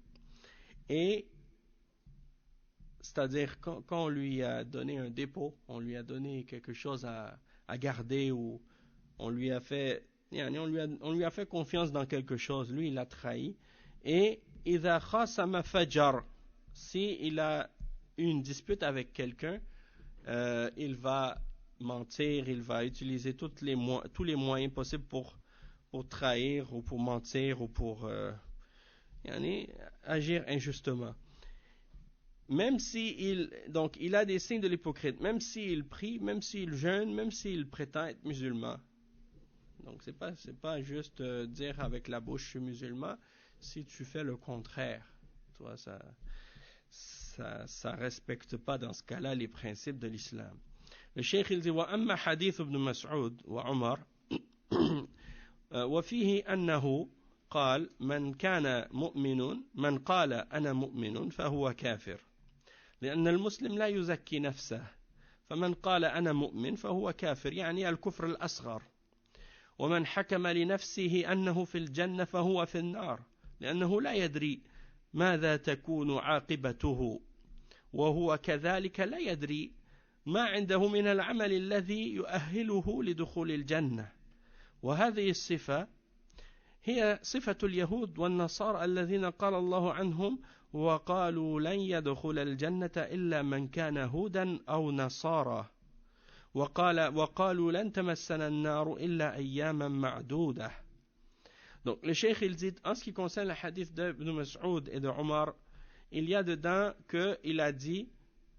[SPEAKER 1] Et c'est-à-dire quand on lui a donné un dépôt, on lui a donné quelque chose à garder ou on lui a fait on lui a fait confiance dans quelque chose, lui il a trahi. Et إذا خاصم فجر, si il a une dispute avec quelqu'un, il va mentir, il va utiliser tous les moyens possibles pour trahir ou pour mentir ou pour agir injustement. Même si il a des signes de l'hypocrite, même s'il prie, même s'il jeûne, même s'il prétend être musulman. Donc c'est pas juste dire avec la bouche je suis musulman si tu fais le contraire. Toi ça respecte pas dans ce cas-là les principes de l'islam. Le cheikh il dit wa amma hadith ibn Mas'ud wa Umar وفيه أنه قال من قال أنا مؤمن فهو كافر لأن المسلم لا يزكي نفسه فمن قال أنا مؤمن فهو كافر يعني الكفر الأصغر ومن حكم لنفسه أنه في الجنة فهو في النار لأنه لا يدري ماذا تكون عاقبته وهو كذلك لا يدري ما عنده من العمل الذي يؤهله لدخول الجنة وهذه الصفة هي صفة اليهود والنصارى الذين قال الله عنهم وقالوا لن يدخل الجنة إلا من كان هودا أو نصارى وقالوا لن تمسنا النار إلا أياما معدودة. Donc le cheikh il dit en ce qui concerne le hadith d'Ibn Mas'ud et de Omar, il y a dedans qu'il a dit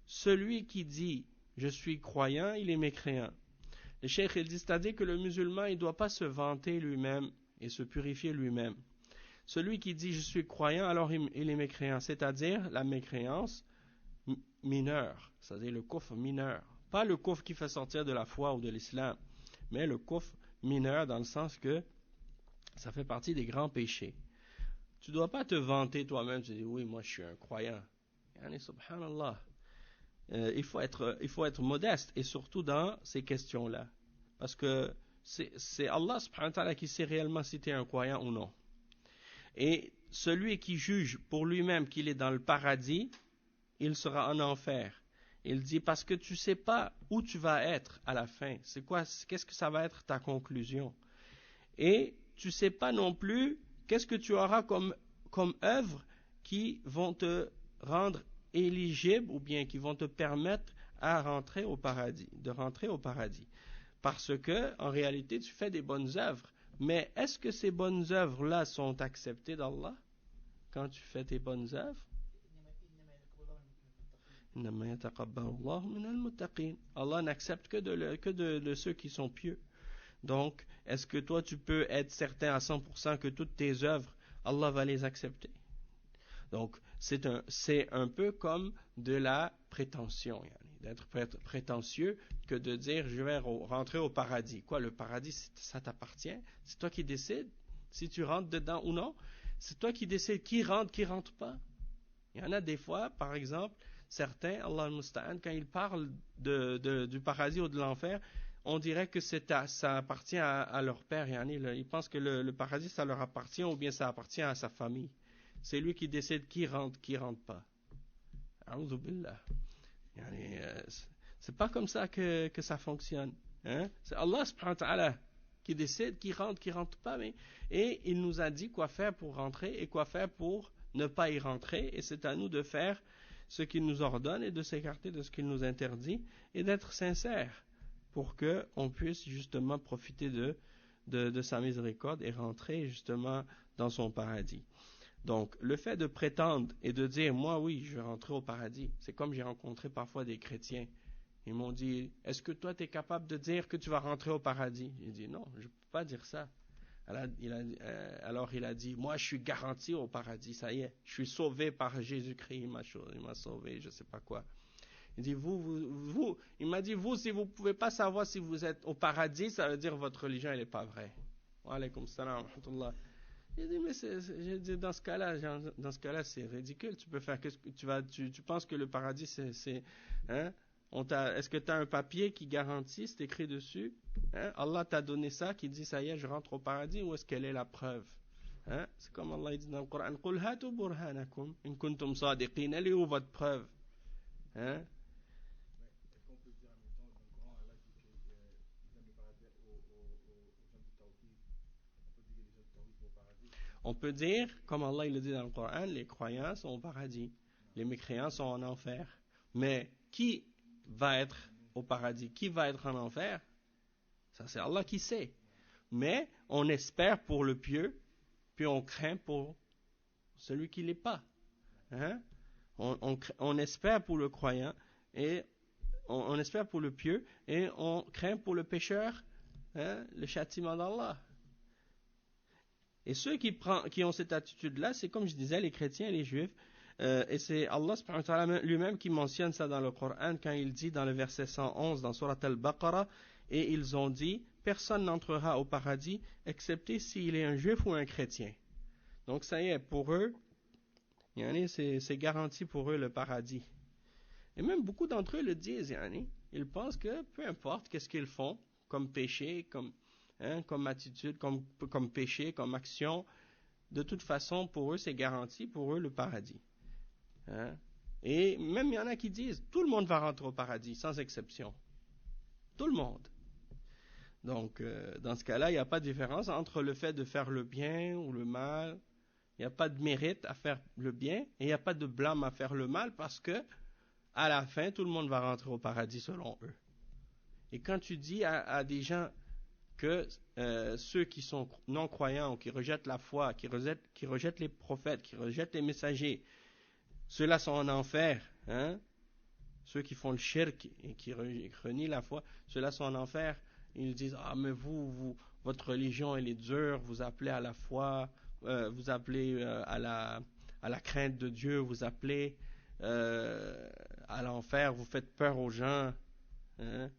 [SPEAKER 1] celui qui dit je suis croyant il est mécréant. Le cheikh il dit c'est-à-dire que le musulman il ne doit pas se vanter lui-même et se purifier lui-même. Celui qui dit je suis croyant alors il est mécréant, c'est-à-dire la mécréance mineure, c'est-à-dire le kufr mineur. Pas le kufr qui fait sortir de la foi ou de l'islam, mais le kufr mineur dans le sens que ça fait partie des grands péchés. Tu ne dois pas te vanter toi-même, tu dis oui, moi je suis un croyant. Subhanallah. Il faut être modeste et surtout dans ces questions-là. Parce que c'est Allah subhanahu wa ta'ala qui sait réellement si tu es un croyant ou non. Et celui qui juge pour lui-même qu'il est dans le paradis, il sera en enfer. Il dit parce que tu ne sais pas où tu vas être à la fin. Qu'est-ce que ça va être ta conclusion? Et tu ne sais pas non plus qu'est-ce que tu auras comme œuvres qui vont te rendre éligible ou bien qui vont te permettre de rentrer au paradis. Parce que, en réalité, tu fais des bonnes œuvres. Mais est-ce que ces bonnes œuvres-là sont acceptées d'Allah quand tu fais tes bonnes œuvres? Allah n'accepte que de ceux qui sont pieux. Donc, est-ce que toi tu peux être certain à 100% que toutes tes œuvres, Allah va les accepter? Donc, c'est un peu comme de la prétention, d'être prétentieux que de dire je vais rentrer au paradis. Quoi, le paradis, ça t'appartient? C'est toi qui décides si tu rentres dedans ou non. C'est toi qui décides qui rentre pas. Il y en a des fois, par exemple, certains, Allah al-Musta'an, quand ils parlent du paradis ou de l'enfer, on dirait que ça appartient à leur père. Ils pensent que le paradis, ça leur appartient ou bien ça appartient à sa famille. C'est lui qui décide qui rentre pas. A'udhu billah. C'est pas comme ça que ça fonctionne. Hein? C'est Allah subhanahu wa ta'ala qui décide qui rentre pas. Et il nous a dit quoi faire pour rentrer et quoi faire pour ne pas y rentrer. Et c'est à nous de faire ce qu'il nous ordonne et de s'écarter de ce qu'il nous interdit et d'être sincère pour qu'on puisse justement profiter de sa miséricorde et rentrer justement dans son paradis. Donc, le fait de prétendre et de dire, moi oui, je vais rentrer au paradis, c'est comme j'ai rencontré parfois des chrétiens. Ils m'ont dit, est-ce que toi tu es capable de dire que tu vas rentrer au paradis? J'ai dit, non, je ne peux pas dire ça. Alors il a dit, moi je suis garanti au paradis, ça y est, je suis sauvé par Jésus-Christ, il m'a sauvé, je ne sais pas quoi. Il dit, il m'a dit, vous, si vous ne pouvez pas savoir si vous êtes au paradis, ça veut dire que votre religion, elle n'est pas vraie. Wa alaykum salam wa rahmatullah. J'ai dit, mais j'ai dit, dans ce cas-là, c'est ridicule. Tu peux faire, tu penses que le paradis, hein? Est-ce que tu as un papier qui garantit, c'est écrit dessus? Hein? Allah t'a donné ça, qui dit, ça y est, je rentre au paradis, ou est-ce qu'elle est la preuve? Hein? C'est comme Allah dit dans le Coran, قُلْ هَاتُوا بُرْهَانَكُمْ إِن كُنْتُمْ صَادِقِينَ. Elle est où votre preuve? Hein?
[SPEAKER 2] Est-ce qu'on peut dire en même temps, dans le Coran, Allah dit qu'il donne le paradis aux gens du Tawhid. On peut dire que les gens du Tawhid vont au paradis.
[SPEAKER 1] On peut dire, comme Allah il le dit dans le Coran, les croyants sont au paradis, les mécréants sont en enfer. Mais qui va être au paradis, qui va être en enfer, ça c'est Allah qui sait. Mais on espère pour le pieux, puis on craint pour celui qui l'est pas. Hein? On espère pour le croyant et on espère pour le pieux et on craint pour le pécheur, hein, le châtiment d'Allah. Et ceux qui ont cette attitude-là, c'est comme je disais, les chrétiens et les juifs. Et c'est Allah subhanahu wa ta'ala lui-même qui mentionne ça dans le Coran quand il dit dans le verset 111 dans Surat al-Baqarah, et ils ont dit, personne n'entrera au paradis excepté s'il est un juif ou un chrétien. Donc ça y est, pour eux, c'est garanti pour eux le paradis. Et même beaucoup d'entre eux le disent, ils pensent que peu importe qu'est-ce qu'ils font, comme péché, comme attitude, comme péché, comme action, de toute façon, pour eux, c'est garanti, pour eux, le paradis. Hein? Et même, il y en a qui disent, tout le monde va rentrer au paradis, sans exception. Tout le monde. Donc, dans ce cas-là, il n'y a pas de différence entre le fait de faire le bien ou le mal. Il n'y a pas de mérite à faire le bien, et il n'y a pas de blâme à faire le mal, parce que, à la fin, tout le monde va rentrer au paradis selon eux. Et quand tu dis à des gens que ceux qui sont non-croyants, qui rejettent la foi, qui rejettent les prophètes, qui rejettent les messagers, ceux-là sont en enfer, hein? Ceux qui font le shirk et qui renient la foi, ceux-là sont en enfer. Ils disent, ah mais votre religion elle est dure, vous appelez à la foi, vous appelez à la crainte de Dieu, vous appelez à l'enfer, vous faites peur aux gens, hein?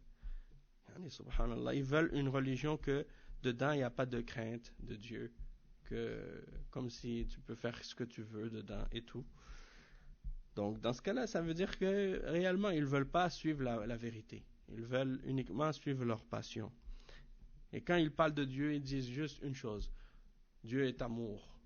[SPEAKER 1] Subhanallah, ils veulent une religion que dedans il n'y a pas de crainte de Dieu, que comme si tu peux faire ce que tu veux dedans et tout. Donc dans ce cas-là, ça veut dire que réellement ils ne veulent pas suivre la vérité. Ils veulent uniquement suivre leur passion. Et quand ils parlent de Dieu, ils disent juste une chose: Dieu est amour.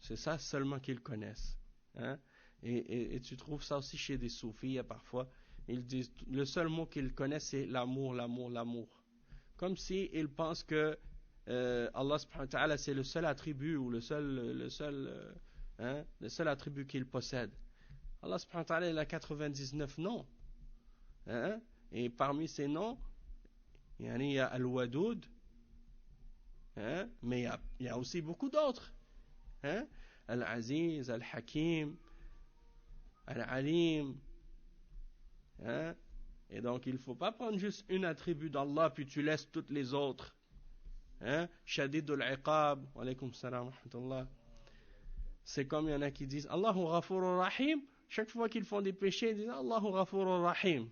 [SPEAKER 1] C'est ça seulement qu'ils connaissent. Hein? Et tu trouves ça aussi chez des soufis parfois. Ils disent, le seul mot qu'ils connaissent, c'est l'amour, l'amour, l'amour. Comme si ils pensent que Allah subhanahu wa ta'ala, c'est le seul attribut ou le seul attribut qu'il possède. Allah subhanahu wa ta'ala, il a 99 noms. Hein? Et parmi ces noms, il y a Al-Wadoud, hein? Mais il y a aussi beaucoup d'autres. Hein? Al-Aziz, Al-Hakim, Al-Alim. Hein? Et donc, il ne faut pas prendre juste une attribut d'Allah, puis tu laisses toutes les autres. Hein? Shadidul Iqab, wa alaykum salam wa rahmatullah. C'est comme il y en a qui disent Allahu Ghafurur Rahim. Chaque fois qu'ils font des péchés, ils disent Allahu Ghafurur Rahim.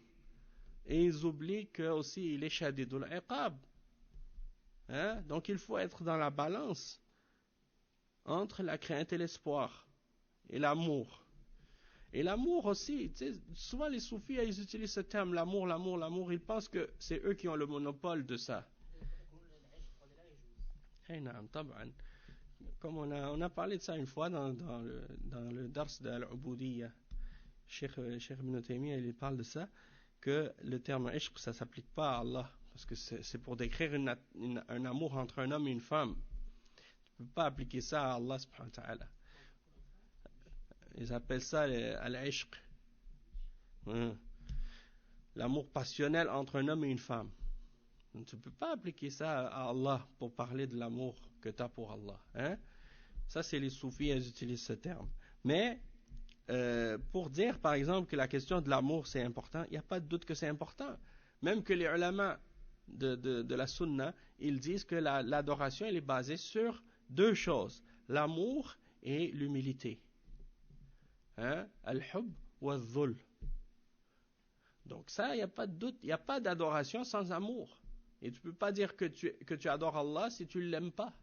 [SPEAKER 1] Et ils oublient que aussi il est Shadidul Iqab. Hein? Donc, il faut être dans la balance entre la crainte et l'espoir, et l'amour. Et l'amour aussi, tu sais, souvent les soufis, ils utilisent ce terme, l'amour, l'amour, l'amour, ils pensent que c'est eux qui ont le monopole de ça. Comme on a parlé de ça une fois dans le dars de Al-Ubudiyya, Cheikh Ibn Taymiyyah, il parle de ça, que le terme ishq, ça s'applique pas à Allah, parce que c'est pour décrire un amour entre un homme et une femme. Tu peux pas appliquer ça à Allah subhanahu wa ta'ala. Ils appellent ça al-ishq. L'amour passionnel entre un homme et une femme. Donc, tu ne peux pas appliquer ça à Allah pour parler de l'amour que tu as pour Allah. Hein? Ça, c'est les soufis, ils utilisent ce terme. Mais, pour dire, par exemple, que la question de l'amour, c'est important, il n'y a pas de doute que c'est important. Même que les ulama de la sunna, ils disent que l'adoration, elle est basée sur deux choses: l'amour et l'humilité. Hein? Al-hub wa al-dhul. Donc ça, il n'y a pas de doute, il n'y a pas d'adoration sans amour. Et tu ne peux pas dire que tu adores Allah si tu ne l'aimes pas.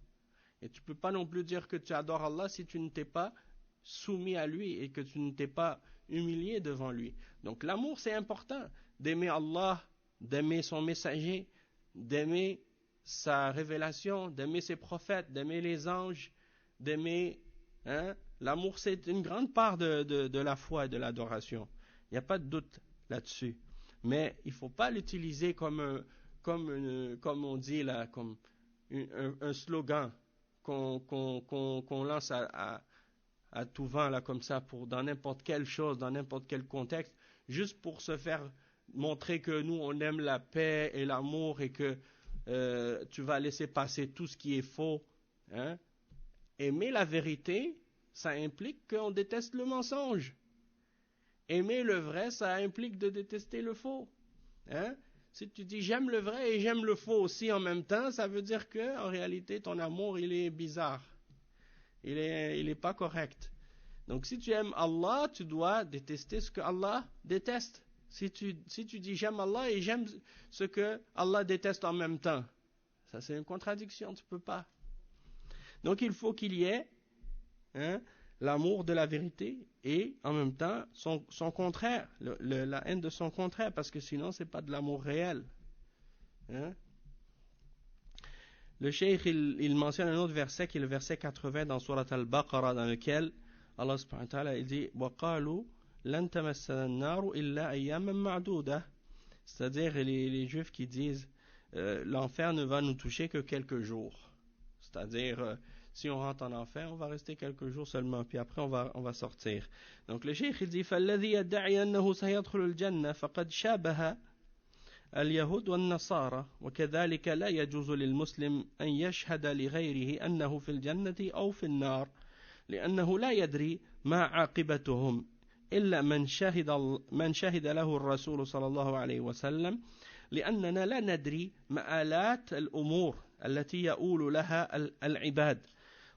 [SPEAKER 1] Et tu ne peux pas non plus dire que tu adores Allah si tu ne t'es pas soumis à lui et que tu ne t'es pas humilié devant lui. Donc l'amour, c'est important. D'aimer Allah, d'aimer son messager, d'aimer sa révélation, d'aimer ses prophètes, d'aimer les anges, d'aimer... Hein? L'amour, c'est une grande part de la foi et de l'adoration. Il n'y a pas de doute là-dessus. Mais il ne faut pas l'utiliser comme on dit là, comme un slogan qu'on lance à tout vent là comme ça dans n'importe quelle chose, dans n'importe quel contexte, juste pour se faire montrer que nous on aime la paix et l'amour et que tu vas laisser passer tout ce qui est faux. Hein? Aimer la vérité, ça implique qu'on déteste le mensonge. Aimer le vrai, ça implique de détester le faux. Hein? Si tu dis j'aime le vrai et j'aime le faux aussi en même temps, ça veut dire que en réalité ton amour il est bizarre. Il est pas correct. Donc si tu aimes Allah, tu dois détester ce que Allah déteste. Si tu dis j'aime Allah et j'aime ce que Allah déteste en même temps, ça c'est une contradiction, tu peux pas. Donc il faut qu'il y ait l'amour de la vérité et en même temps son contraire, la haine de son contraire, parce que sinon c'est pas de l'amour réel. Hein? Le cheikh il mentionne un autre verset qui est le verset 80 dans Surat Al-Baqarah, dans lequel Allah subhanahu wa ta'ala il dit وَقَالُوا لَن تَمَسَّنَا النَّارُ إِلَّا أَيَّامًا مَعْدُودَةً, c'est-à-dire les juifs qui disent l'enfer ne va nous toucher que quelques jours, c'est-à-dire si on rentre en enfer, on va rester quelques jours seulement, puis après on va sortir. Donc le cheikh il dit فَالَّذِي يَدَّعِي أَنَّهُ سَيَدْخُلُ الْجَنَّةَ فَقَدْ شَابَهَ اليهود والنصارى وكذلك لا يجوز للمسلم أن يشهد لغيره أنه في الجنة أو في النار لأنه لا يدري ما عاقبتهم إلا من شهد له الرسول صلى الله عليه وسلم لأننا لا ندري مآلات الأمور التي يؤول لها العباد.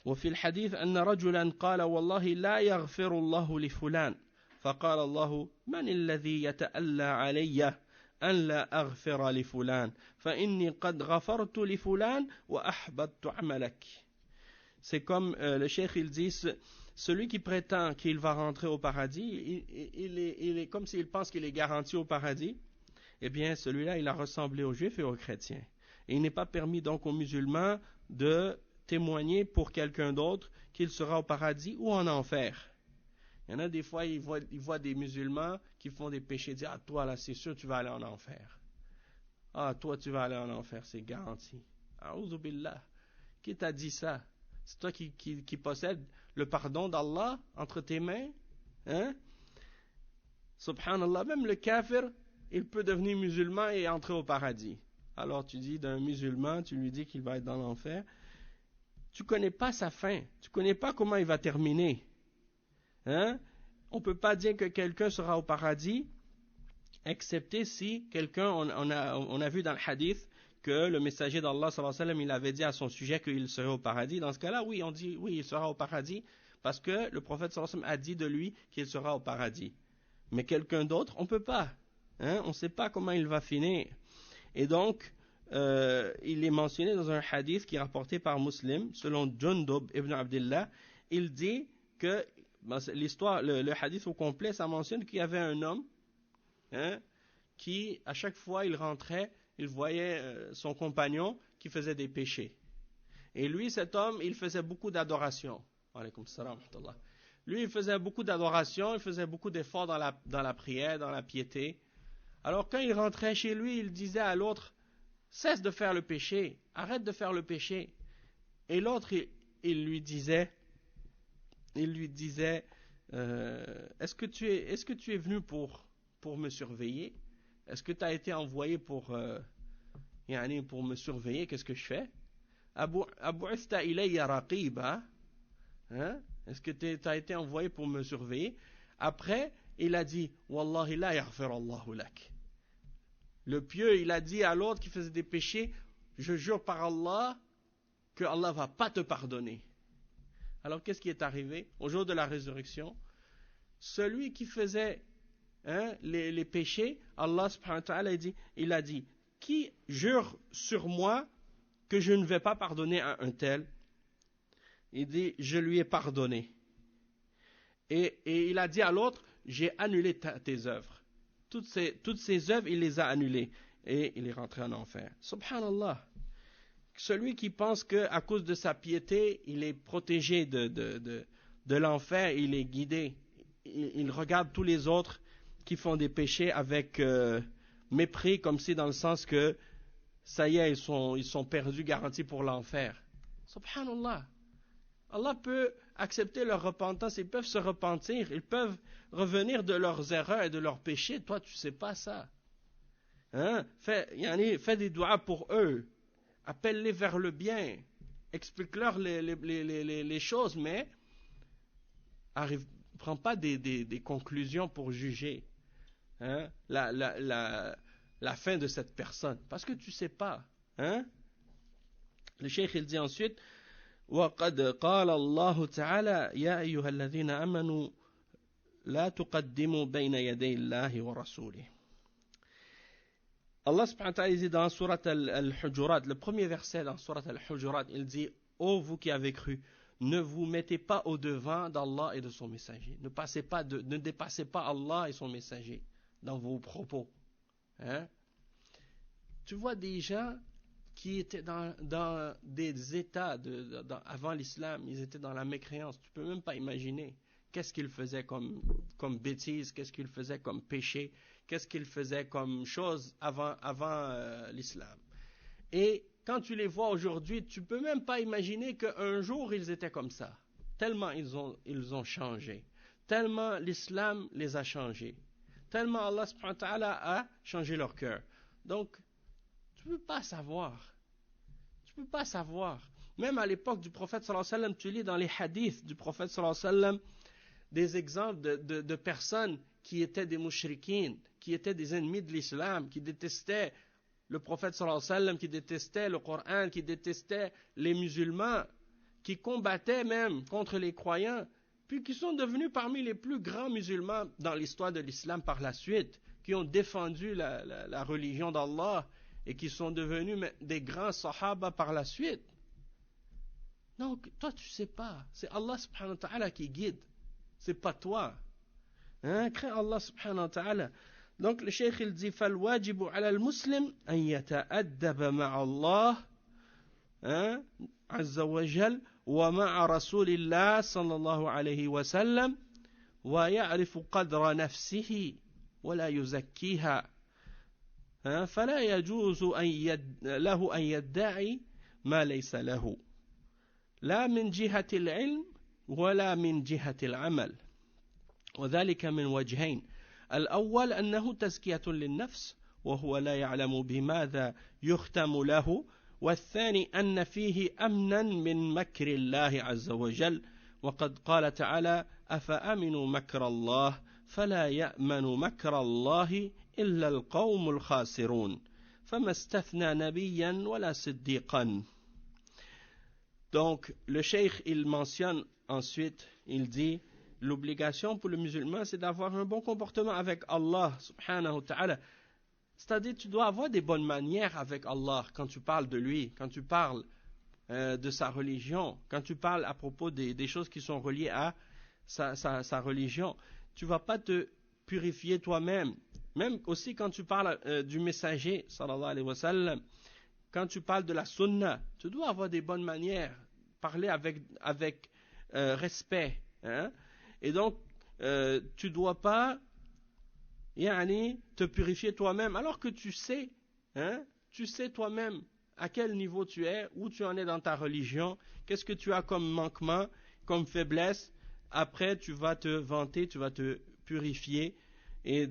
[SPEAKER 1] وفي الحديث أن رجلا قال والله لا يغفر الله لفلان فقال الله من الذي يتألى علي أن لا أغفر لفلان فإني قد غفرت لفلان وأحبطت عملك. C'est comme le cheikh il dit, celui qui prétend qu'il va rentrer au paradis, il est comme s'il pense qu'il est garanti au paradis. Eh bien celui-là il a ressemblé aux juifs et aux chrétiens. Et il n'est pas permis donc aux musulmans de témoigner pour quelqu'un d'autre qu'il sera au paradis ou en enfer. Il y en a des fois, ils voient des musulmans qui font des péchés, ils disent « Ah, toi là, c'est sûr, tu vas aller en enfer. Ah, toi, tu vas aller en enfer, c'est garanti. » A'oudhu billah. Qui t'a dit ça? C'est toi qui possède le pardon d'Allah entre tes mains? Hein? Subhanallah, même le kafir, il peut devenir musulman et entrer au paradis. Alors tu dis d'un musulman, tu lui dis qu'il va être dans l'enfer. Tu connais pas sa fin. Tu connais pas comment il va terminer. Hein? On ne peut pas dire que quelqu'un sera au paradis, excepté si quelqu'un, on a vu dans le hadith que le messager d'Allah sallallahu alayhi wa sallam, il avait dit à son sujet qu'il serait au paradis. Dans ce cas-là, oui, on dit oui, il sera au paradis, parce que le prophète sallallahu alayhi wa sallam a dit de lui qu'il sera au paradis. Mais quelqu'un d'autre, on ne peut pas. Hein? On ne sait pas comment il va finir. Et donc, il est mentionné dans un hadith qui est rapporté par Muslim, selon Jundub ibn Abdullah, il dit que l'histoire, le hadith au complet, ça mentionne qu'il y avait un homme qui, à chaque fois il rentrait, il voyait son compagnon qui faisait des péchés. Et lui, cet homme, il faisait beaucoup d'adoration. Alaykoum salam. Lui, il faisait beaucoup d'adoration, il faisait beaucoup d'efforts dans la prière, dans la piété. Alors quand il rentrait chez lui, il disait à l'autre, cesse de faire le péché, arrête de faire le péché. Et l'autre, il lui disait, est-ce que tu es venu pour me surveiller? Est-ce que tu as été envoyé pour me surveiller? Qu'est-ce que je fais? Abu'ista ilayya raqiba. Est-ce que tu as été envoyé pour me surveiller? Après, il a dit Wallahi la yaghfir Allahu lak. Le pieux, il a dit à l'autre qui faisait des péchés, je jure par Allah que Allah va pas te pardonner. Alors qu'est-ce qui est arrivé au jour de la résurrection? Celui qui faisait les péchés, Allah subhanahu wa ta'ala il a dit, qui jure sur moi que je ne vais pas pardonner à un tel? Il dit, je lui ai pardonné. Et il a dit à l'autre, j'ai annulé tes œuvres. Toutes ces œuvres, il les a annulées. Et il est rentré en enfer. Subhanallah. Celui qui pense qu'à cause de sa piété, il est protégé de l'enfer, il est guidé. Il regarde tous les autres qui font des péchés avec mépris, comme si dans le sens que ça y est, ils sont perdus, garantis pour l'enfer. Subhanallah. Allah peut accepter leur repentance, ils peuvent se repentir, ils peuvent revenir de leurs erreurs et de leurs péchés. Toi, tu ne sais pas ça. Hein? Fais des doigts pour eux. Appelle-les vers le bien. Explique-leur les choses, mais prends pas des conclusions pour juger la fin de cette personne. Parce que tu ne sais pas. Hein? Le cheikh il dit ensuite وقد قال الله تعالى يا أيها الذين آمنوا لا تقدموا بين يدي الله ورسوله. Allah subhanahu wa ta'ala dit dans Surat al-Hujurat, le premier verset dans Surat al-Hujurat, il dit ô vous qui avez cru, ne vous mettez pas au devant d'Allah et de son messager. Ne dépassez pas Allah et son messager dans vos propos. Hein? Tu vois des gens qui étaient dans des états avant l'islam, ils étaient dans la mécréance. Tu ne peux même pas imaginer qu'est-ce qu'ils faisaient comme bêtises, qu'est-ce qu'ils faisaient comme péché, qu'est-ce qu'ils faisaient comme choses avant l'islam. Et quand tu les vois aujourd'hui, tu ne peux même pas imaginer qu'un jour ils étaient comme ça. Tellement ils ont changé. Tellement l'islam les a changés. Tellement Allah subhanahu wa ta'ala a changé leur cœur. Donc, tu ne peux pas savoir. Tu ne peux pas savoir. Même à l'époque du prophète sallallahu alayhi wa sallam, tu lis dans les hadiths du prophète sallallahu alayhi wa sallam des exemples de personnes qui étaient des mouchrikines, qui étaient des ennemis de l'islam, qui détestaient le prophète sallallahu alayhi wa sallam, qui détestaient le Coran, qui détestaient les musulmans, qui combattaient même contre les croyants, puis qui sont devenus parmi les plus grands musulmans dans l'histoire de l'islam par la suite, qui ont défendu la religion d'Allah et qui sont devenus des grands sahaba par la suite. Donc, toi, tu ne sais pas. C'est Allah subhanahu wa ta'ala qui guide. C'est pas toi. Hein? Crains Allah subhanahu wa ta'ala. Donc, le cheikh, il dit فَالْوَاجِبُ عَلَى الْمُسْلِمِ أَنْ يَتَأَدَّبَ مَعَ اللَّهِ عَزَّ وَجَلَّ وَمَعَ رَسُولِ اللَّهِ صلى الله عليه وسلم وَيَعْرِفُ قَدْرَ نَفْسِهِ وَلَا يُزَكِّيهَا فلا يجوز له أن يدعي ما ليس له لا من جهة العلم ولا من جهة العمل وذلك من وجهين الأول أنه تزكية للنفس وهو لا يعلم بماذا يختم له والثاني أن فيه أمنا من مكر الله عز وجل وقد قال تعالى أفأمنوا مكر الله فلا يأمن مكر الله إلا القوم الخاسرون فما استثنى نبيا ولا صديقا. Donc le cheikh il mentionne ensuite, il dit l'obligation pour le musulman c'est d'avoir un bon comportement avec Allah subhanahu wa ta'ala, c'est-à-dire tu dois avoir des bonnes manières avec Allah quand tu parles de lui, quand tu parles de sa religion, quand tu parles à propos des choses qui sont reliées à sa religion. Tu ne vas pas te purifier toi-même. Même aussi quand tu parles du messager, sallallahu alayhi wa sallam, quand tu parles de la sunna, tu dois avoir des bonnes manières, parler avec respect. Hein? Et donc, tu ne dois pas te purifier toi-même, alors que tu sais toi-même à quel niveau tu es, où tu en es dans ta religion, qu'est-ce que tu as comme manquement, comme faiblesse. Après, tu vas te vanter, tu vas te purifier et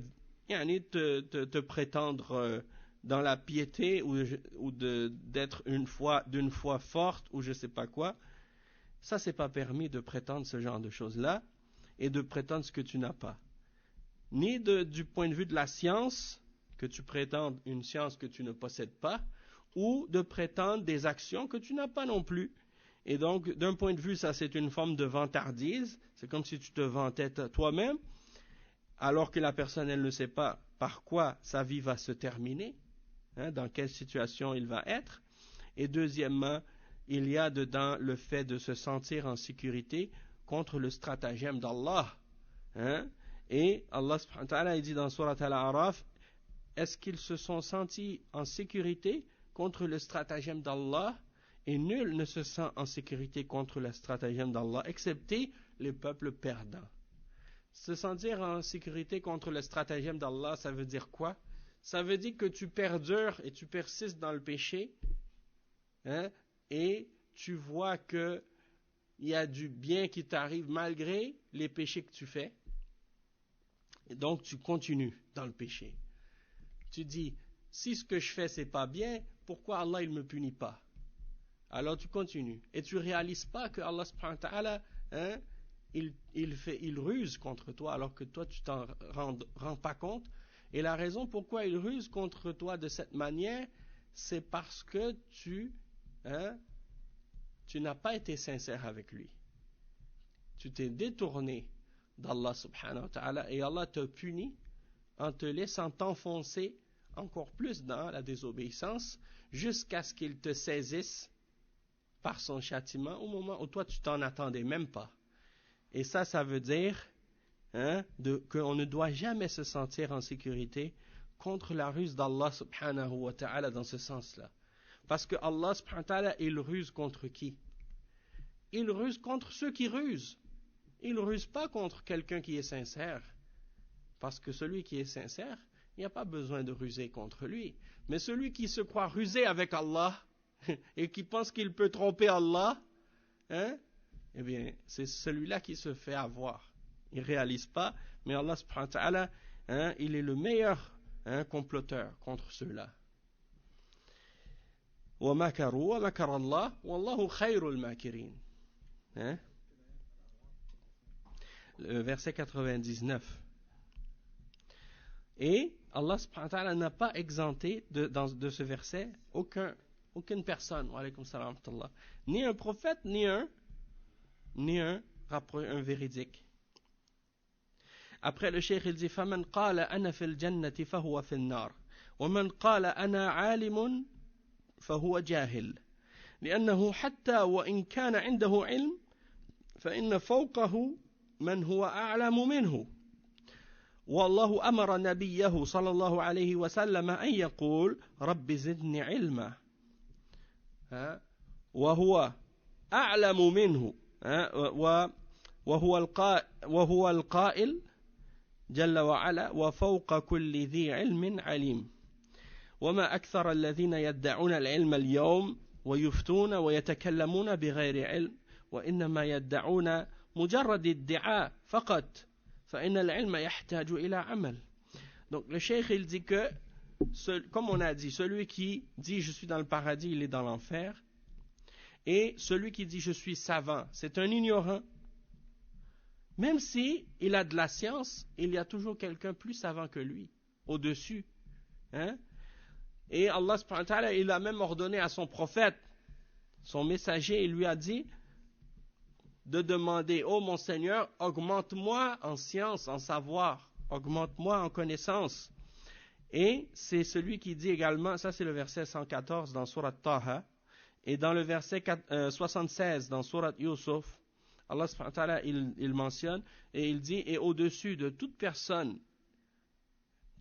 [SPEAKER 1] te prétendre dans la piété ou d'être d'une foi forte ou je ne sais pas quoi. Ça, c'est pas permis de prétendre ce genre de choses-là et de prétendre ce que tu n'as pas. Ni du point de vue de la science, que tu prétendes une science que tu ne possèdes pas, ou de prétendre des actions que tu n'as pas non plus. Et donc, d'un point de vue, ça c'est une forme de vantardise. C'est comme si tu te vantais toi-même, alors que la personne, elle ne sait pas par quoi sa vie va se terminer, dans quelle situation il va être. Et deuxièmement, il y a dedans le fait de se sentir en sécurité contre le stratagème d'Allah. Et Allah subhanahu wa ta'ala il dit dans Surat Al-A'raf, est-ce qu'ils se sont sentis en sécurité contre le stratagème d'Allah? Et nul ne se sent en sécurité contre le stratagème d'Allah, excepté les peuples perdants. Se sentir en sécurité contre le stratagème d'Allah, ça veut dire quoi? Ça veut dire que tu perdures et tu persistes dans le péché, hein, et tu vois que il y a du bien qui t'arrive malgré les péchés que tu fais. Et donc tu continues dans le péché. Tu dis, si ce que je fais c'est pas bien, pourquoi Allah il me punit pas? Alors tu continues. Et tu réalises pas que Allah subhanahu wa ta'ala, hein, il ruse contre toi alors que toi tu t'en rends pas compte. Et la raison pourquoi il ruse contre toi de cette manière, c'est parce que tu n'as pas été sincère avec lui. Tu t'es détourné d'Allah subhanahu wa ta'ala et Allah te punit en te laissant t'enfoncer encore plus dans la désobéissance jusqu'à ce qu'il te saisisse par son châtiment au moment où toi tu t'en attendais même pas. Et ça veut dire qu'on ne doit jamais se sentir en sécurité contre la ruse d'Allah subhanahu wa ta'ala dans ce sens-là. Parce que Allah subhanahu wa ta'ala, il ruse contre qui? Il ruse contre ceux qui rusent. Il ne ruse pas contre quelqu'un qui est sincère. Parce que celui qui est sincère, il n'y a pas besoin de ruser contre lui. Mais celui qui se croit rusé avec Allah et qui pense qu'il peut tromper Allah, eh bien, c'est celui-là qui se fait avoir. Il ne réalise pas, mais Allah subhanahu wa ta'ala, il est le meilleur comploteur contre ceux-là. وَمَكَرُوا وَمَكَرَ اللَّهُ وَاللَّهُ خَيْرُ الْمَاكِرِينَ. Le verset 99. Et Allah subhanahu wa ta'ala n'a pas exempté de ce verset aucune personne, wa alaykum salam wa rahmatullah, ni un prophète, ni un véridique. Après le cheikh il dit فَمَنْ قَالَ أَنَا فِي الْجَنَّةِ فَهُوَ فِي النَّارِ وَمَنْ قَالَ أَنَا عَالِمٌ فهو جاهل لأنه حتى وإن كان عنده علم فإن فوقه من هو أعلم منه والله أمر نبيه صلى الله عليه وسلم أن يقول رب زدني علما وهو أعلم منه وهو القائل جل وعلا وفوق كل ذي علم عليم وما أكثر الذين يدعون العلم اليوم ويفتون ويتكلمون بغير علم وإنما يدعون مجرد ادعاء فقط فإن العلم يحتاج إلى عمل. Donc le cheikh il dit que comme on a dit, celui qui dit je suis dans le paradis il est dans l'enfer, et celui qui dit je suis savant c'est un ignorant. Même si il a de la science, il y a toujours quelqu'un plus savant que lui au-dessus, Et Allah subhanahu wa ta'ala, il a même ordonné à son prophète, son messager, il lui a dit de demander, oh mon Seigneur, augmente-moi en science, en savoir, augmente-moi en connaissance. Et c'est celui qui dit également, ça c'est le verset 114 dans Surat Taha, et dans le verset 76 dans Surat Yusuf, Allah subhanahu wa ta'ala, il mentionne, et il dit, et au-dessus de toute personne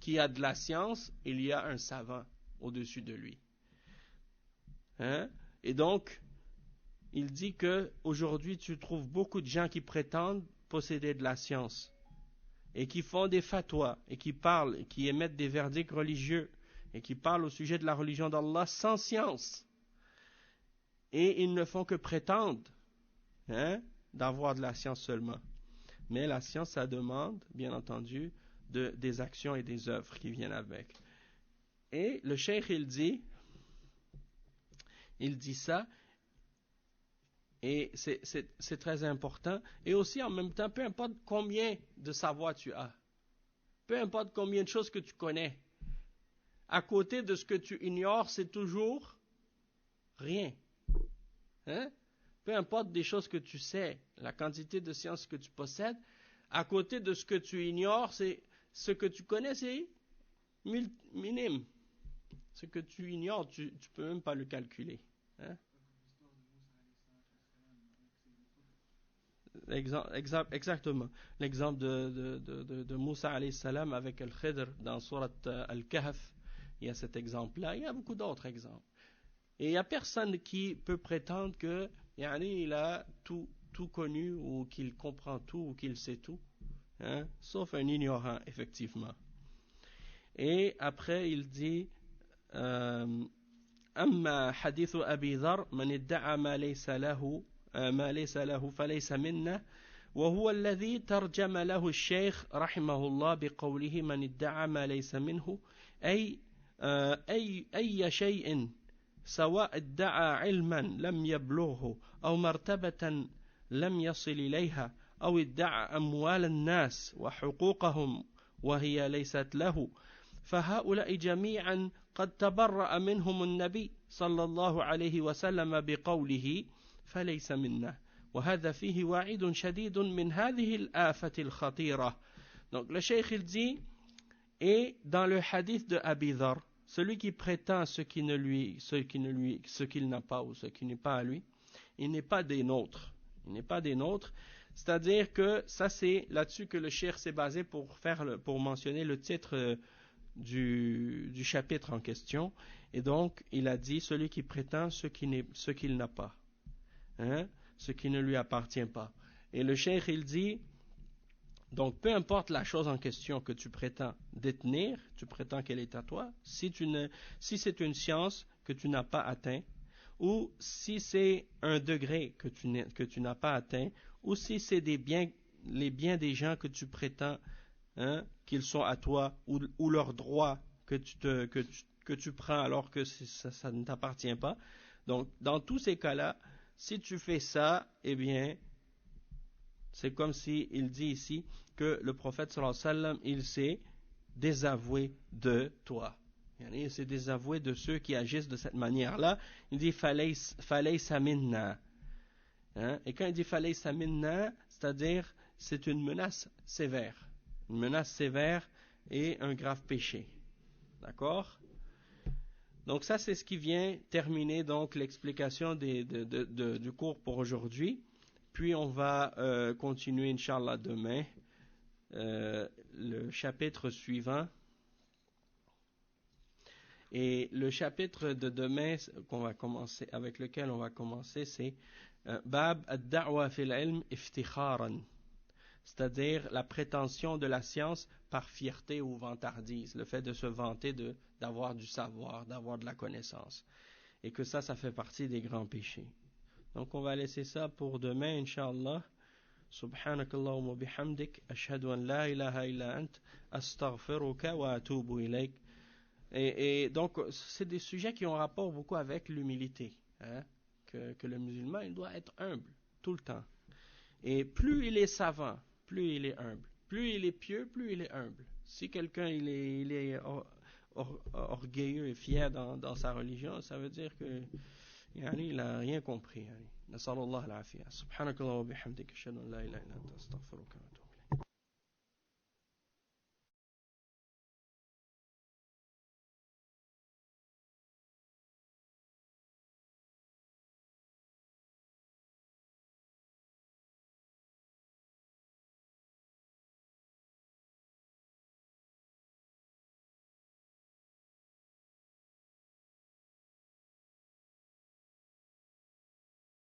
[SPEAKER 1] qui a de la science, il y a un savant au-dessus de lui. Et donc, il dit que aujourd'hui tu trouves beaucoup de gens qui prétendent posséder de la science et qui font des fatwas et qui parlent et qui émettent des verdicts religieux et qui parlent au sujet de la religion d'Allah sans science. Et ils ne font que prétendre d'avoir de la science seulement. Mais la science, ça demande, bien entendu, des actions et des œuvres qui viennent avec. Et le cheikh il dit ça, et c'est très important, et aussi en même temps, peu importe combien de savoir tu as, peu importe combien de choses que tu connais, à côté de ce que tu ignores, c'est toujours rien. Peu importe des choses que tu sais, la quantité de sciences que tu possèdes, à côté de ce que tu ignores, c'est ce que tu connais, c'est minime. Ce que tu ignores, tu ne peux même pas le calculer. Exactement. L'exemple de Moussa alayhi salam avec Al-Khidr dans Surat Al-Kahf, il y a cet exemple-là. Il y a beaucoup d'autres exemples. Et il n'y a personne qui peut prétendre que il a tout connu ou qu'il comprend tout ou qu'il sait tout. hein, sauf un ignorant, effectivement. Et après, il dit أما حديث أبي ذر من ادعى ما ليس له فليس منا وهو الذي ترجم له الشيخ رحمه الله بقوله من ادعى ما ليس منه أي شيء سواء ادعى علما لم يبلغه أو مرتبة لم يصل إليها أو ادعى أموال الناس وحقوقهم وهي ليست له فهؤلاء جميعا قد تبرأ منهم النبي صلى الله عليه وسلم بقوله فليس منا وهذا فيه وعيد شديد من هذه الآفة الخطيرة. Donc le cheikh il dit, et dans le hadith de Abi Dhar, celui qui prétend ce qu'il n'a pas ou ce qui n'est pas à lui, il n'est pas des nôtres. Il n'est pas des nôtres. C'est-à-dire que ça c'est là-dessus que le cheikh s'est basé pour mentionner le titre du chapitre en question. Et donc il a dit celui qui prétend ce qu'il n'a pas, hein, ce qui ne lui appartient pas. Et le cheikh il dit, donc peu importe la chose en question que tu prétends détenir, tu prétends qu'elle est à toi, si c'est une science que tu n'as pas atteint, ou si c'est un degré que tu n'as pas atteint, ou si c'est les biens des gens que tu prétends, hein, qu'ils sont à toi, ou leurs droits que tu prends alors que ça ne t'appartient pas. Donc dans tous ces cas-là, si tu fais ça, eh bien c'est comme si il dit ici que le prophète sallallahu alayhi wa sallam, il s'est désavoué de toi. Il s'est désavoué de ceux qui agissent de cette manière-là. Il dit falaysa minna. Hein? Et quand il dit falaysa minna, c'est-à-dire c'est une menace sévère. Une menace sévère et un grave péché. D'accord? Donc ça c'est ce qui vient terminer donc l'explication du cours pour aujourd'hui. Puis on va continuer, Inch'Allah, demain, le chapitre suivant. Et le chapitre de demain avec lequel on va commencer, c'est Bab ad-da'wa fil ilm iftikharan, c'est-à-dire la prétention de la science par fierté ou vantardise, le fait de se vanter d'avoir du savoir, d'avoir de la connaissance. Et que ça fait partie des grands péchés. Donc on va laisser ça pour demain, Inch'Allah. Subhanakallahumma bihamdik, ashhadu an la ilaha illa ant, astaghfiruka wa atubu ilayk. Et donc c'est des sujets qui ont rapport beaucoup avec l'humilité, hein? Que le musulman il doit être humble tout le temps. Et plus il est savant, plus il est humble. Plus il est pieux, plus il est humble. Si quelqu'un il est orgueilleux et fier dans sa religion, ça veut dire que il n'a rien compris. نسأل الله العافية. سبحانك اللهم وبحمدك أشهد أن لا إله إلا أنت أستغفرك.